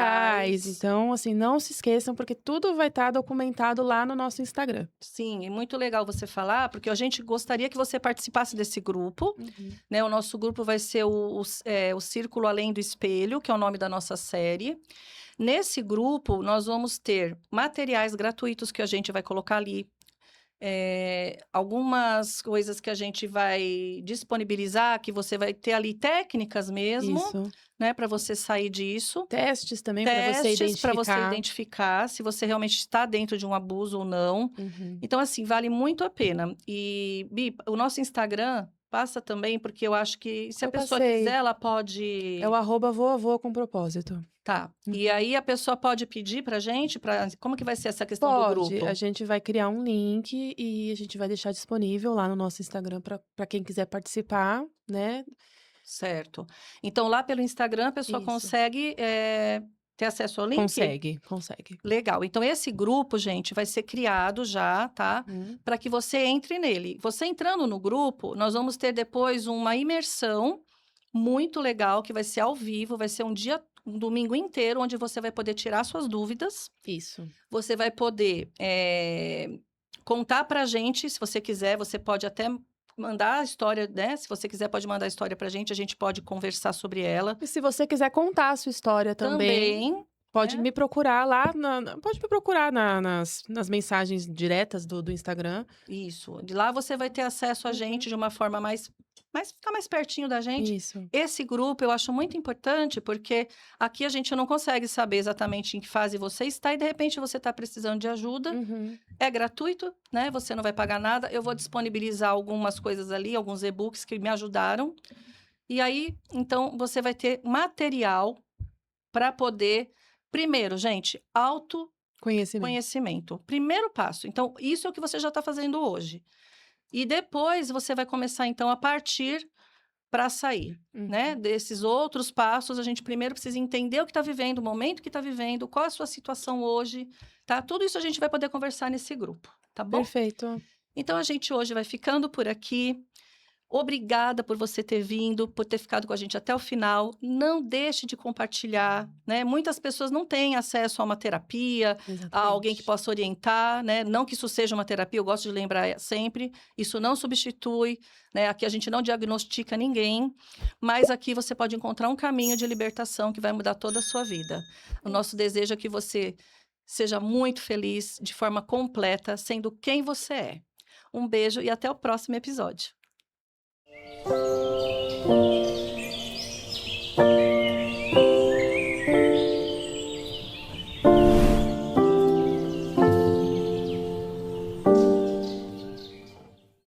Materiais. Então, assim, não se esqueçam, porque tudo vai estar documentado lá no nosso Instagram. Sim, é muito legal você falar, porque a gente gostaria que você participasse desse grupo, Uhum. né? O nosso grupo vai ser o Círculo Além do Espelho, que é o nome da nossa série. Nesse grupo, nós vamos ter materiais gratuitos que a gente vai colocar ali, algumas coisas que a gente vai disponibilizar, que você vai ter ali técnicas mesmo, Isso. né, para você sair disso. Testes também para você Testes para você identificar. identificar se você realmente está dentro de um abuso ou não. Uhum. Então, assim, vale muito a pena. E, Bi, o nosso Instagram passa também, porque eu acho que se a Eu pessoa passei. quiser, ela É pode. o @voavô com propósito. Tá. E Uhum. aí a pessoa pode pedir pra gente, como que vai ser essa questão do Pode, a grupo? gente vai criar um link e a gente vai deixar disponível lá no nosso Instagram para quem quiser participar, né? Certo. Então, lá pelo Instagram, a pessoa Isso. consegue ter acesso ao link? Consegue, consegue. Legal. Então, esse grupo, gente, vai ser criado já, tá? Uhum. Para que você entre nele. Você entrando no grupo, nós vamos ter depois uma imersão muito legal, que vai ser ao vivo, vai ser um domingo inteiro, onde você vai poder tirar suas dúvidas. Isso. Você vai poder contar pra gente, se você quiser, você pode até mandar a história, né? Se você quiser, pode mandar a história pra gente, a gente pode conversar sobre ela. E se você quiser contar a sua história também, Também, pode né? me procurar lá, pode me procurar nas mensagens diretas do Instagram. Isso. De lá você vai ter acesso a Uhum. gente de uma forma ficar mais pertinho da gente. Isso. Esse grupo eu acho muito importante, porque aqui a gente não consegue saber exatamente em que fase você está e de repente você está precisando de ajuda. Uhum. É gratuito, né? Você não vai pagar nada. Eu vou disponibilizar algumas coisas ali, alguns e-books que me ajudaram. E aí, então, você vai ter material para poder, primeiro, gente, Conhecimento. autoconhecimento. Primeiro passo. Então, isso é o que você já está fazendo hoje. E depois você vai começar, então, a partir para sair, né? Uhum. Desses outros passos, a gente primeiro precisa entender o que está vivendo, o momento que está vivendo, qual a sua situação hoje, tá? Tudo isso a gente vai poder conversar nesse grupo, tá bom? Perfeito. Então, a gente hoje vai ficando por aqui. Obrigada por você ter vindo, por ter ficado com a gente até o final. Não deixe de compartilhar, né? Muitas pessoas não têm acesso a uma terapia, a alguém que Exatamente. possa orientar, né? Não que isso seja uma terapia, eu gosto de lembrar sempre, isso não substitui, né? Aqui a gente não diagnostica ninguém, mas aqui você pode encontrar um caminho de libertação que vai mudar toda a sua vida. O nosso desejo é que você seja muito feliz de forma completa, sendo quem você é. Um beijo e até o próximo episódio.